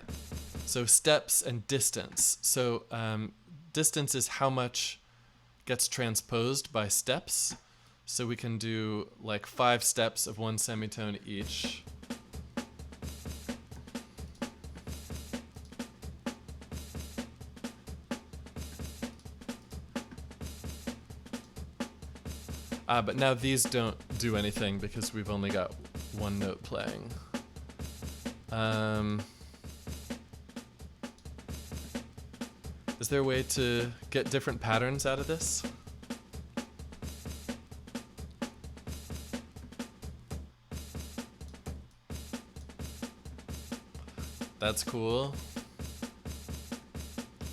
So steps and distance. So distance is how much gets transposed by steps. So we can do like 5 steps of one semitone each. But now these don't do anything because we've only got one note playing. Is there a way to get different patterns out of this? That's cool.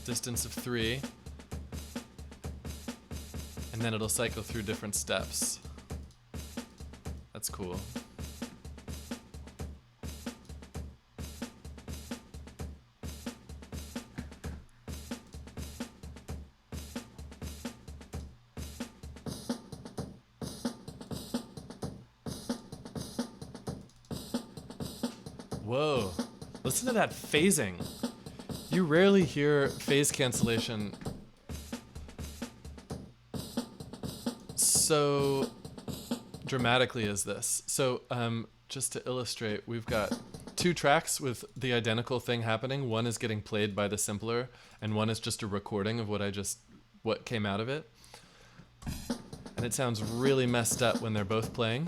Distance of 3. And then it'll cycle through different steps. That's cool. Whoa, listen to that phasing. You rarely hear phase cancellation so dramatically as this. So just to illustrate, we've got 2 tracks with the identical thing happening. One is getting played by the simpler, and one is just a recording of what came out of it. And it sounds really messed up when they're both playing,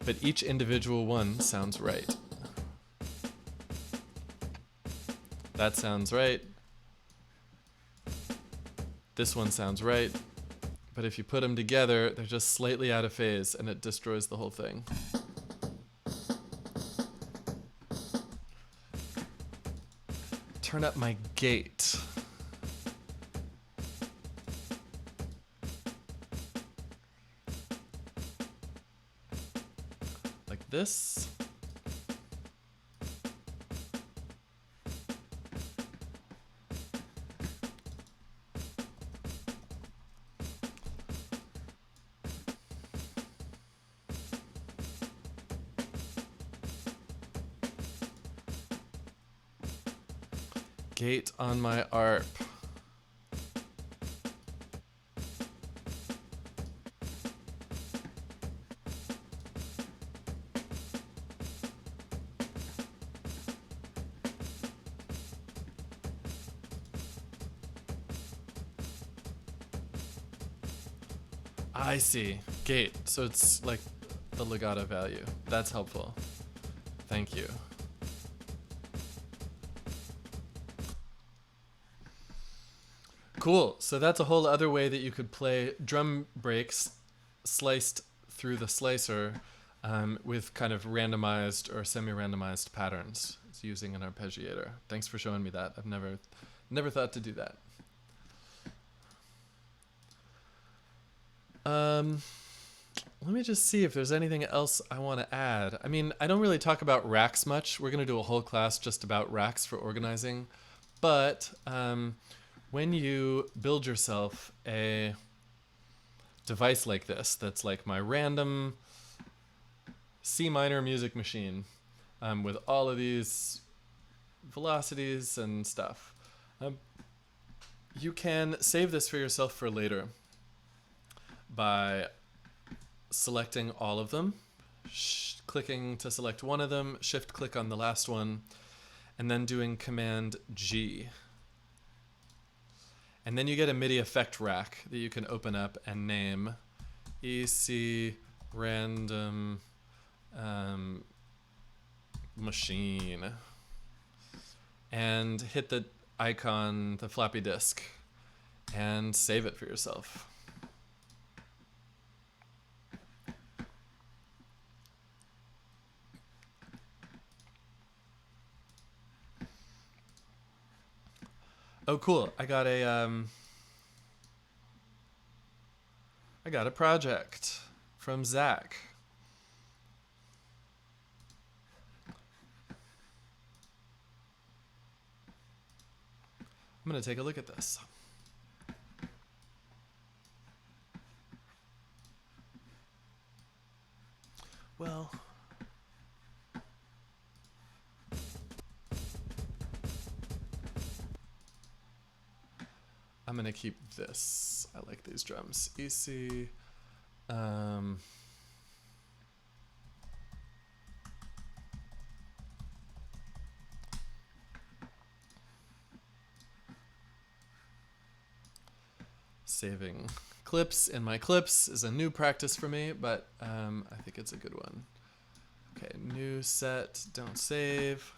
but each individual one sounds right. That sounds right. This one sounds right. But if you put them together, they're just slightly out of phase, and it destroys the whole thing. Turn up my gate. Like this. Gate on my ARP. I see. Gate. So it's like the legato value. That's helpful. Thank you. Cool. So that's a whole other way that you could play drum breaks sliced through the slicer with kind of randomized or semi-randomized patterns using an arpeggiator. Thanks for showing me that. I've never thought to do that. Let me just see if there's anything else I want to add. I mean, I don't really talk about racks much. We're going to do a whole class just about racks for organizing. But when you build yourself a device like this, that's like my random C minor music machine with all of these velocities and stuff, you can save this for yourself for later by selecting all of them, clicking to select one of them, shift click on the last one, and then doing Command G. And then you get a MIDI effect rack that you can open up and name EC Random Machine. And hit the icon, the floppy disk, and save it for yourself. Oh, cool. I got a project from Zach. I'm going to take a look at this. Well, I'm going to keep this. I like these drums. EC. Saving clips in my clips is a new practice for me, but I think it's a good one. Okay, new set, don't save.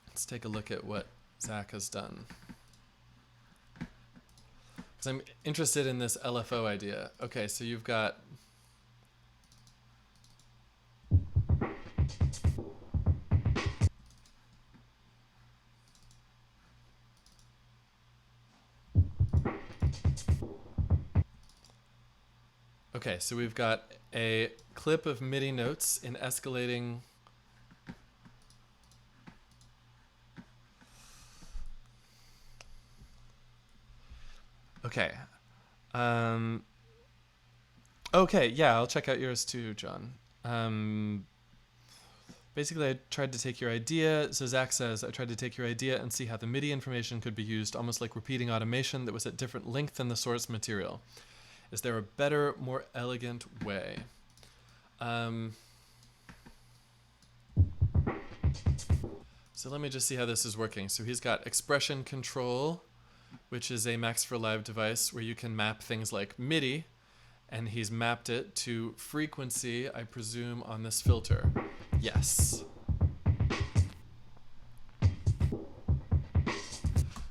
Let's take a look at what Zach has done. Because I'm interested in this LFO idea. Okay, so you've got okay, so we've got a clip of MIDI notes in escalating. Okay. Okay, yeah, I'll check out yours too, John. Basically, I tried to take your idea. So Zach says, I tried to take your idea and see how the MIDI information could be used almost like repeating automation that was at different length than the source material. Is there a better, more elegant way? So let me just see how this is working. So he's got expression control, which is a Max for Live device where you can map things like MIDI, and he's mapped it to frequency, I presume, on this filter. Yes.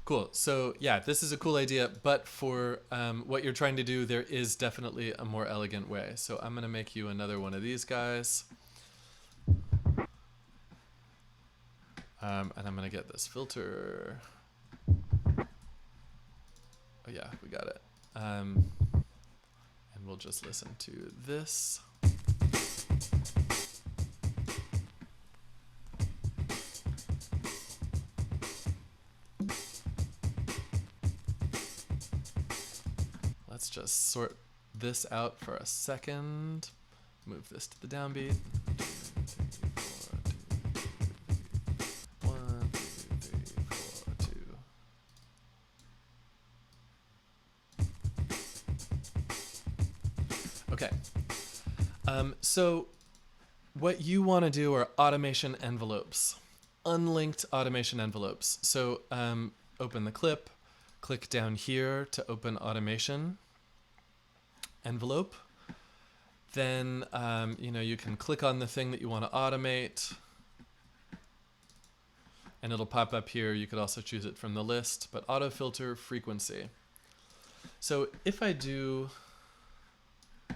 Cool. So yeah, this is a cool idea, but for what you're trying to do, there is definitely a more elegant way. So I'm going to make you another one of these guys. And I'm going to get this filter. Oh yeah, we got it. And we'll just listen to this. Let's just sort this out for a second. Move this to the downbeat. 1, 2, 3, 4, 2. Okay. So what you want to do are automation envelopes, unlinked automation envelopes. So open the clip, click down here to open automation envelope. Then you can click on the thing that you want to automate, and it'll pop up here. You could also choose it from the list, but auto filter frequency. So if I do, I'm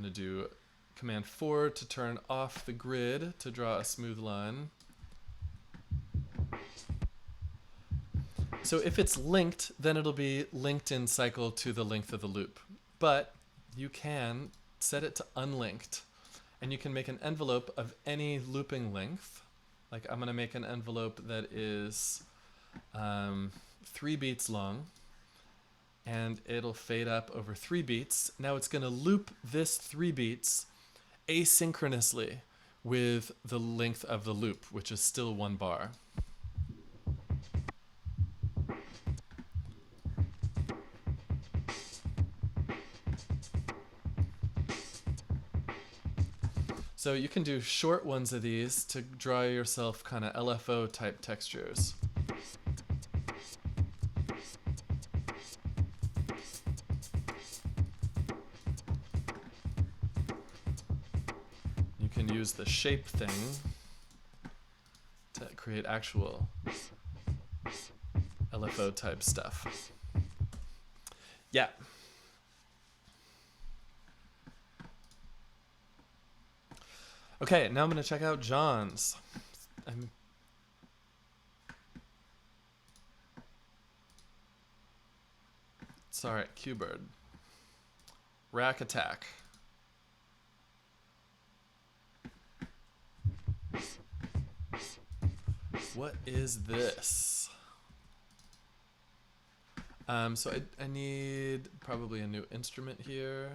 going to do Command 4 to turn off the grid to draw a smooth line. So if it's linked, then it'll be linked in cycle to the length of the loop. But you can set it to unlinked, and you can make an envelope of any looping length. Like I'm going to make an envelope that is 3 beats long, and it'll fade up over 3 beats. Now it's going to loop this 3 beats asynchronously with the length of the loop, which is still 1 bar. So you can do short ones of these to draw yourself kind of LFO type textures. You can use the shape thing to create actual LFO type stuff. Yeah. Okay, now I'm going to check out John's. Sorry, Q-Bird. Rack Attack. What is this? So I need probably a new instrument here.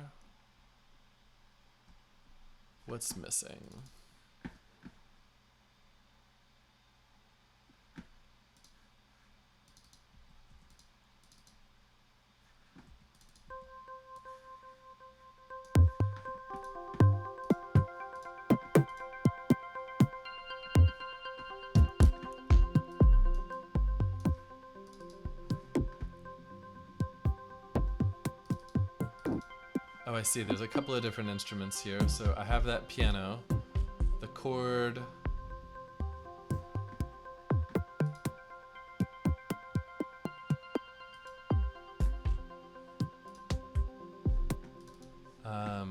What's missing? Oh, I see. There's a couple of different instruments here. So I have that piano, the chord. Yeah,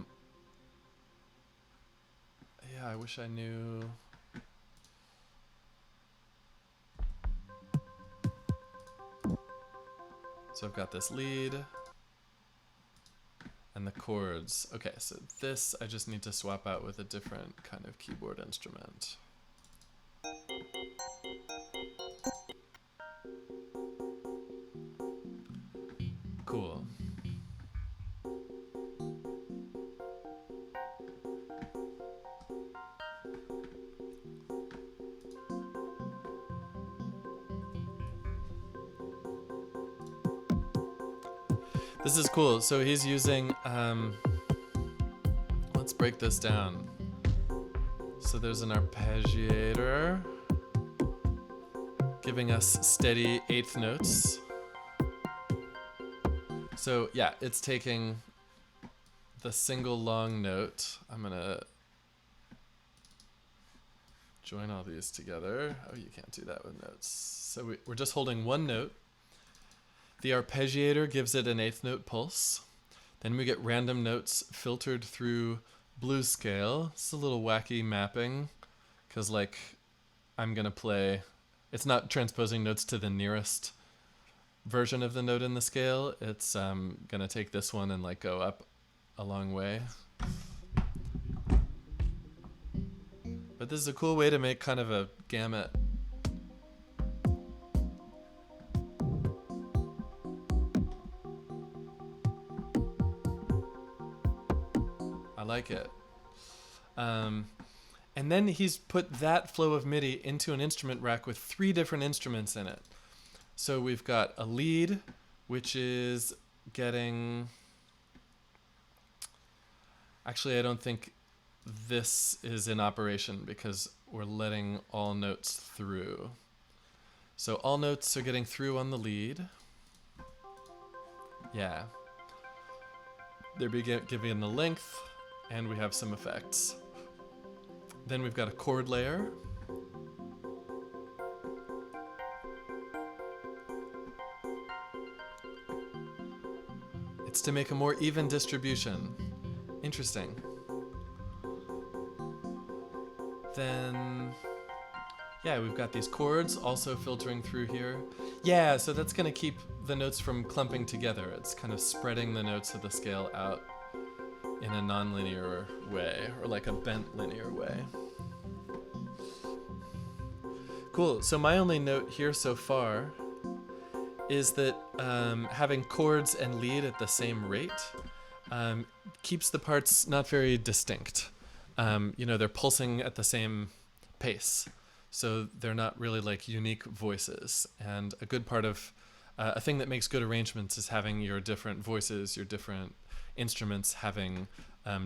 I wish I knew. So I've got this lead and the chords. Okay, so this I just need to swap out with a different kind of keyboard instrument. Cool. This is cool. So he's using, let's break this down. So there's an arpeggiator giving us steady eighth notes. So yeah, it's taking the single long note. I'm gonna join all these together. Oh, you can't do that with notes. So we're just holding one note. The arpeggiator gives it an eighth note pulse. Then we get random notes filtered through blues scale. It's a little wacky mapping because like I'm gonna play, it's not transposing notes to the nearest version of the note in the scale. It's gonna take this one and like go up a long way. But this is a cool way to make kind of a gamut. I like it. And then he's put that flow of MIDI into an instrument rack with 3 different instruments in it. So we've got a lead, which is getting... Actually, I don't think this is in operation because we're letting all notes through. So all notes are getting through on the lead. Yeah. They're giving the length, and we have some effects. Then we've got a chord layer. It's to make a more even distribution. Interesting. Then, yeah, we've got these chords also filtering through here. Yeah, so that's going to keep the notes from clumping together. It's kind of spreading the notes of the scale out in a non-linear way, or like a bent linear way. Cool, so my only note here so far is that having chords and lead at the same rate keeps the parts not very distinct. They're pulsing at the same pace, so they're not really like unique voices. And a good part of a thing that makes good arrangements is having your different voices, your different instruments having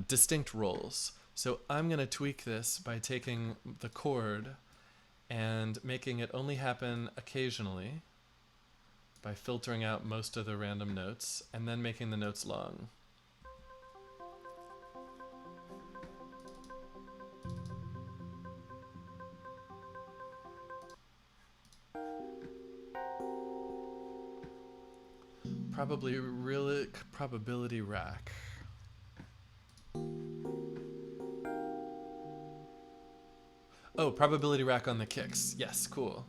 distinct roles. So I'm going to tweak this by taking the chord and making it only happen occasionally by filtering out most of the random notes and then making the notes long. Probability rack. Oh, probability rack on the kicks. Yes, cool.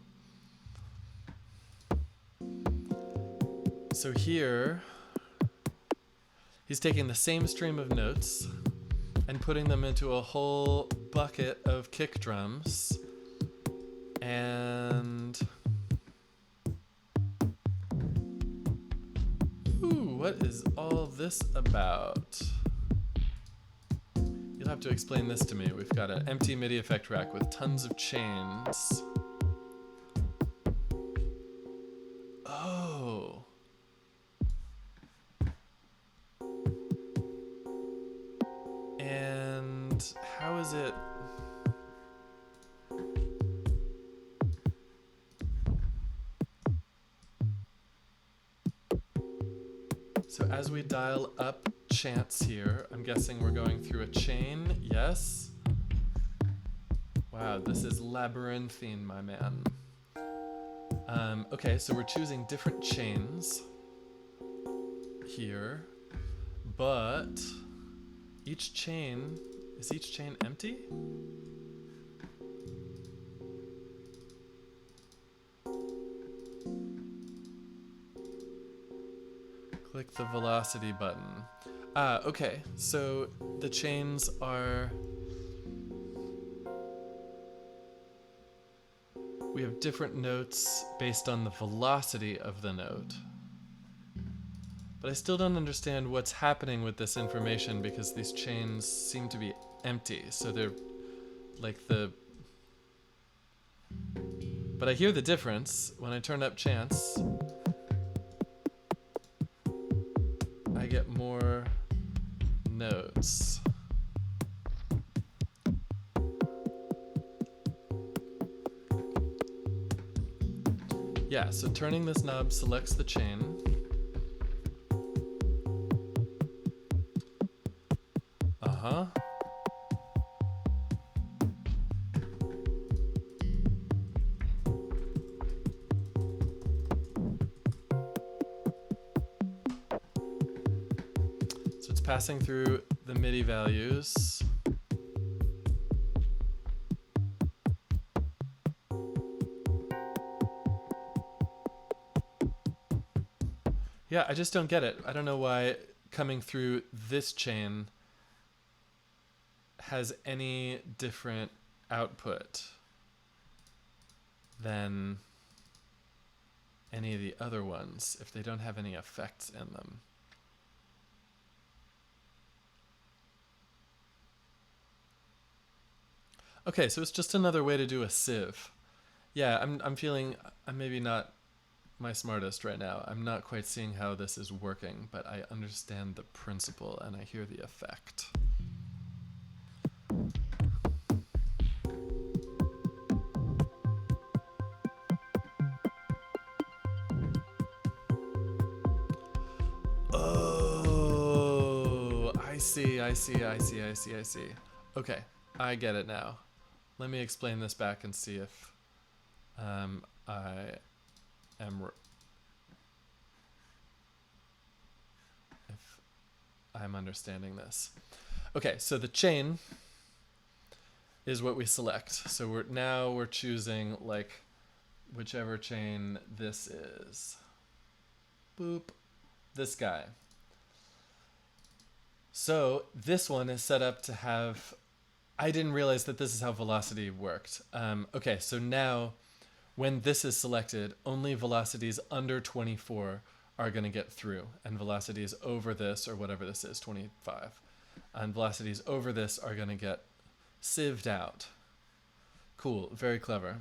So here, he's taking the same stream of notes and putting them into a whole bucket of kick drums. And ooh, what is all this about? You'll have to explain this to me. We've got an empty MIDI effect rack with tons of chains. Oh. And how is it? So as we dial up chants here, I'm guessing we're going through a chain, yes? Wow, this is labyrinthine, my man. Okay, so we're choosing different chains here, but is each chain empty? Click the velocity button. Okay, so the chains are... We have different notes based on the velocity of the note. But I still don't understand what's happening with this information because these chains seem to be empty. So they're like the... But I hear the difference. When I turn up chants, I get more notes. Yeah, so turning this knob selects the chain. Uh-huh. So it's passing through the MIDI values. Yeah, I just don't get it. I don't know why coming through this chain has any different output than any of the other ones if they don't have any effects in them. Okay, so it's just another way to do a sieve. Yeah, I'm feeling I'm maybe not my smartest right now. I'm not quite seeing how this is working, but I understand the principle and I hear the effect. Oh, I see. Okay, I get it now. Let me explain this back and see if I'm understanding this. Okay, so the chain is what we select. So we're choosing like whichever chain this is. Boop. This guy. So this one is set up to have... I didn't realize that this is how velocity worked. Okay, so now when this is selected, only velocities under 24 are going to get through, and velocities over this, or whatever this is, 25, and velocities over this are going to get sieved out. Cool, very clever.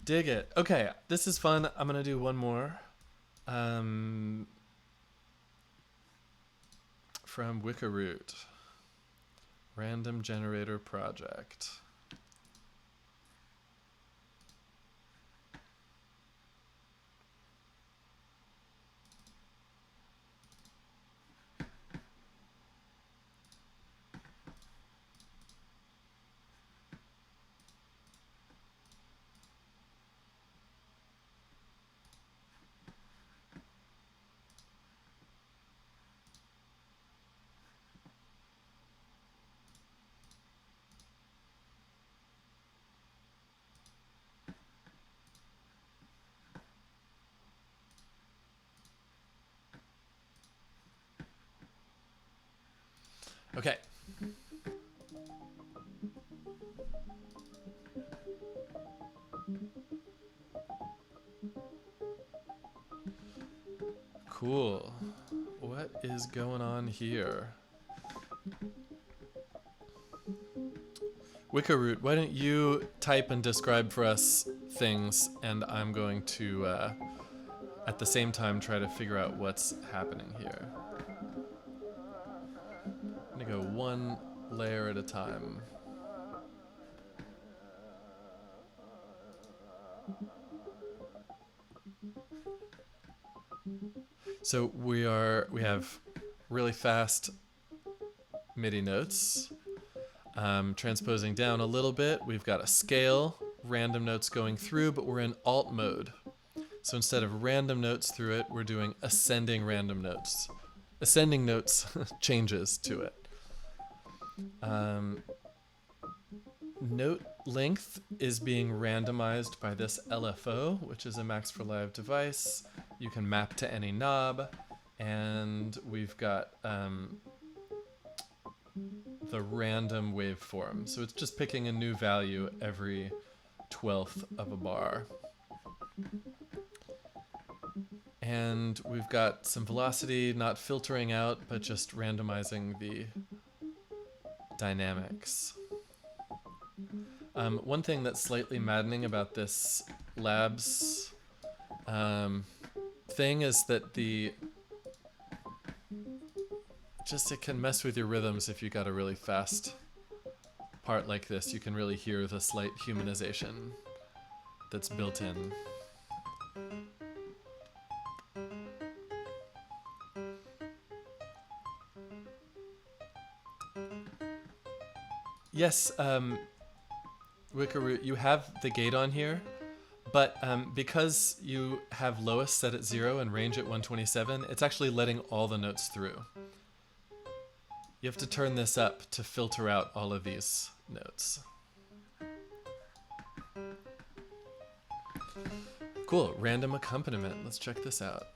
Dig it. Okay, this is fun. I'm going to do one more. From Wickeroot. Random generator project. Okay. Cool. What is going on here? Wickerroot, why don't you type and describe for us things, and I'm going to, at the same time, try to figure out what's happening here. I'm gonna go one layer at a time. So we have really fast MIDI notes. Transposing down a little bit, we've got a scale, random notes going through, but we're in alt mode. So instead of random notes through it, we're doing ascending random notes. Ascending notes changes to it. Note length is being randomized by this LFO, which is a Max for Live device. You can map to any knob, and we've got the random waveform. So it's just picking a new value every 12th of a bar. And we've got some velocity, not filtering out, but just randomizing the dynamics. One thing that's slightly maddening about this labs thing is that it can mess with your rhythms if you got a really fast part like this. You can really hear the slight humanization that's built in. Yes, Wickerroot, you have the gate on here, but because you have lowest set at 0 and range at 127, it's actually letting all the notes through. You have to turn this up to filter out all of these notes. Cool, random accompaniment. Let's check this out.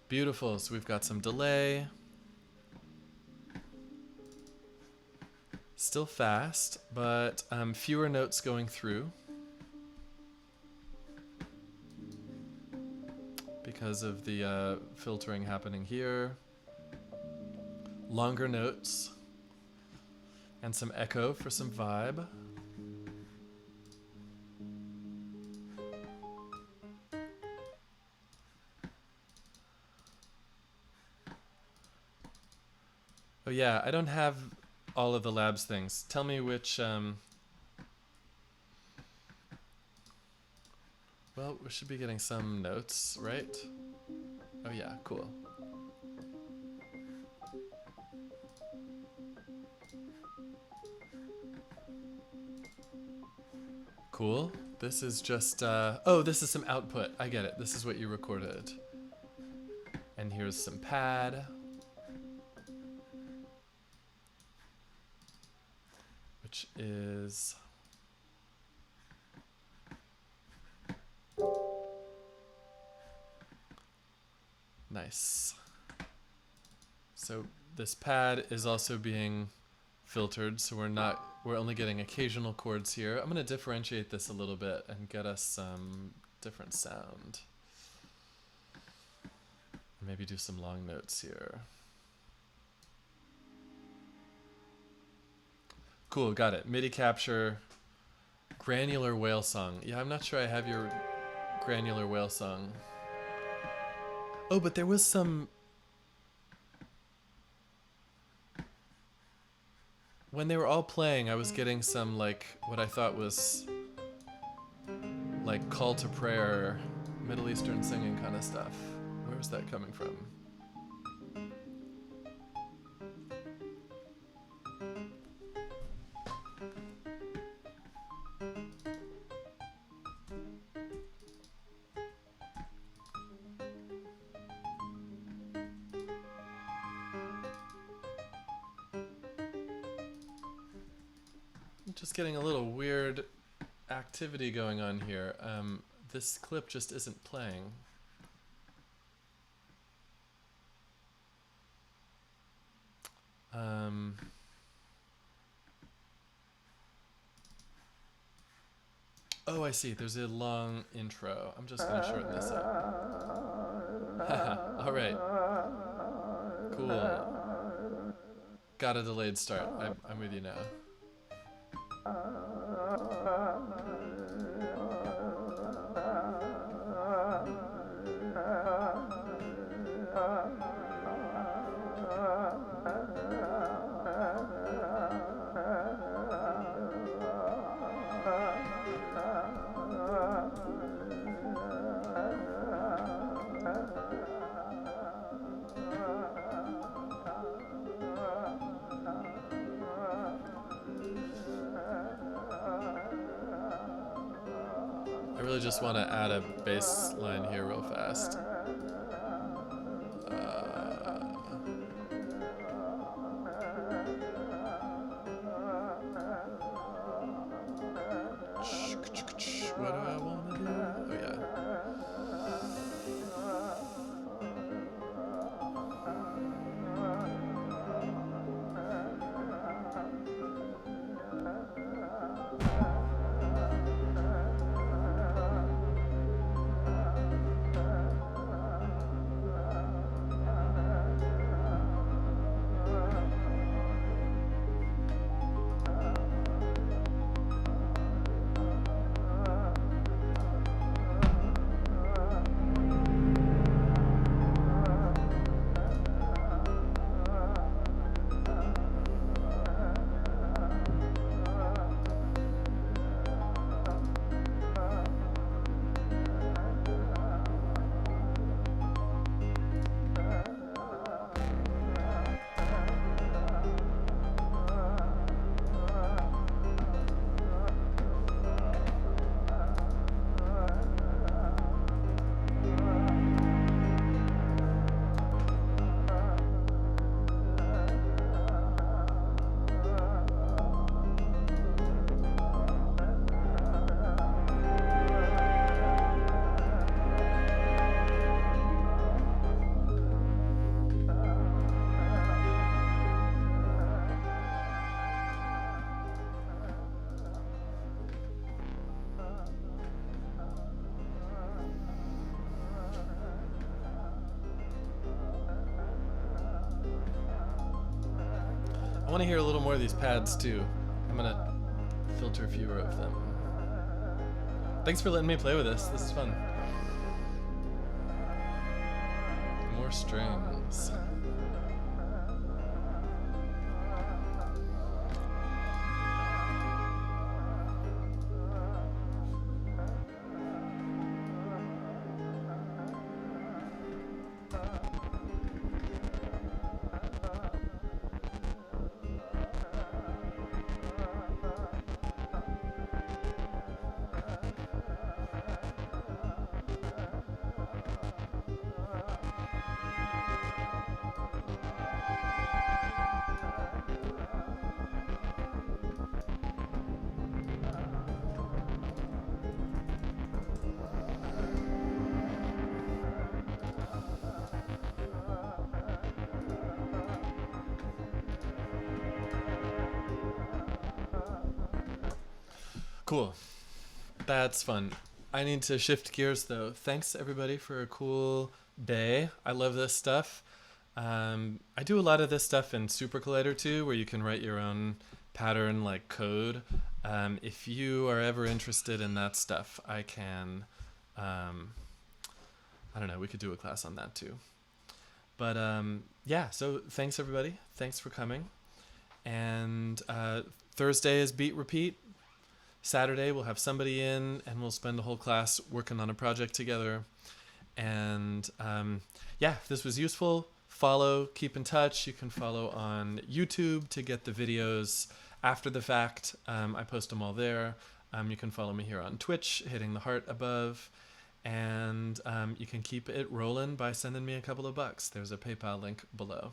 Beautiful, so we've got some delay. Still fast, but fewer notes going through. Because of the filtering happening here. Longer notes. And some echo for some vibe. Oh yeah, I don't have all of the labs things. Tell me which, well, we should be getting some notes, right? Oh yeah, cool. Cool. This is just, oh, this is some output. I get it. This is what you recorded. And here's some pad. Which is nice. So this pad is also being filtered, so we're only getting occasional chords here. I'm going to differentiate this a little bit and get us some different sound. Maybe do some long notes here. Cool, got it. MIDI capture, granular whale song. Yeah, I'm not sure I have your granular whale song. Oh, but there was some... When they were all playing, I was getting some, like, what I thought was, like, call to prayer, Middle Eastern singing kind of stuff. Where was that coming from? Just getting a little weird activity going on here. this clip just isn't playing. Oh, I see. There's a long intro. I'm just going to shorten this up. All right. Cool. Got a delayed start. I'm with you now. I really just want to add a bass line here real fast. What do I want to do? Oh, yeah. I want to hear a little more of these pads too. I'm gonna filter fewer of them. Thanks for letting me play with this. This is fun. More strings. Cool. That's fun. I need to shift gears though. Thanks everybody for a cool day. I love this stuff. I do a lot of this stuff in Super Collider too, where you can write your own pattern like code. If you are ever interested in that stuff, I can, I don't know, we could do a class on that too. But yeah, so thanks everybody. Thanks for coming. And Thursday is Beat Repeat. Saturday we'll have somebody in and we'll spend a whole class working on a project together. And yeah, if this was useful, follow, keep in touch. You can follow on YouTube to get the videos after the fact. I post them all there. You can follow me here on Twitch, hitting the heart above. And you can keep it rolling by sending me a couple of bucks. There's a PayPal link below.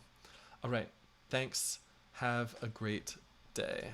All right, thanks. Have a great day.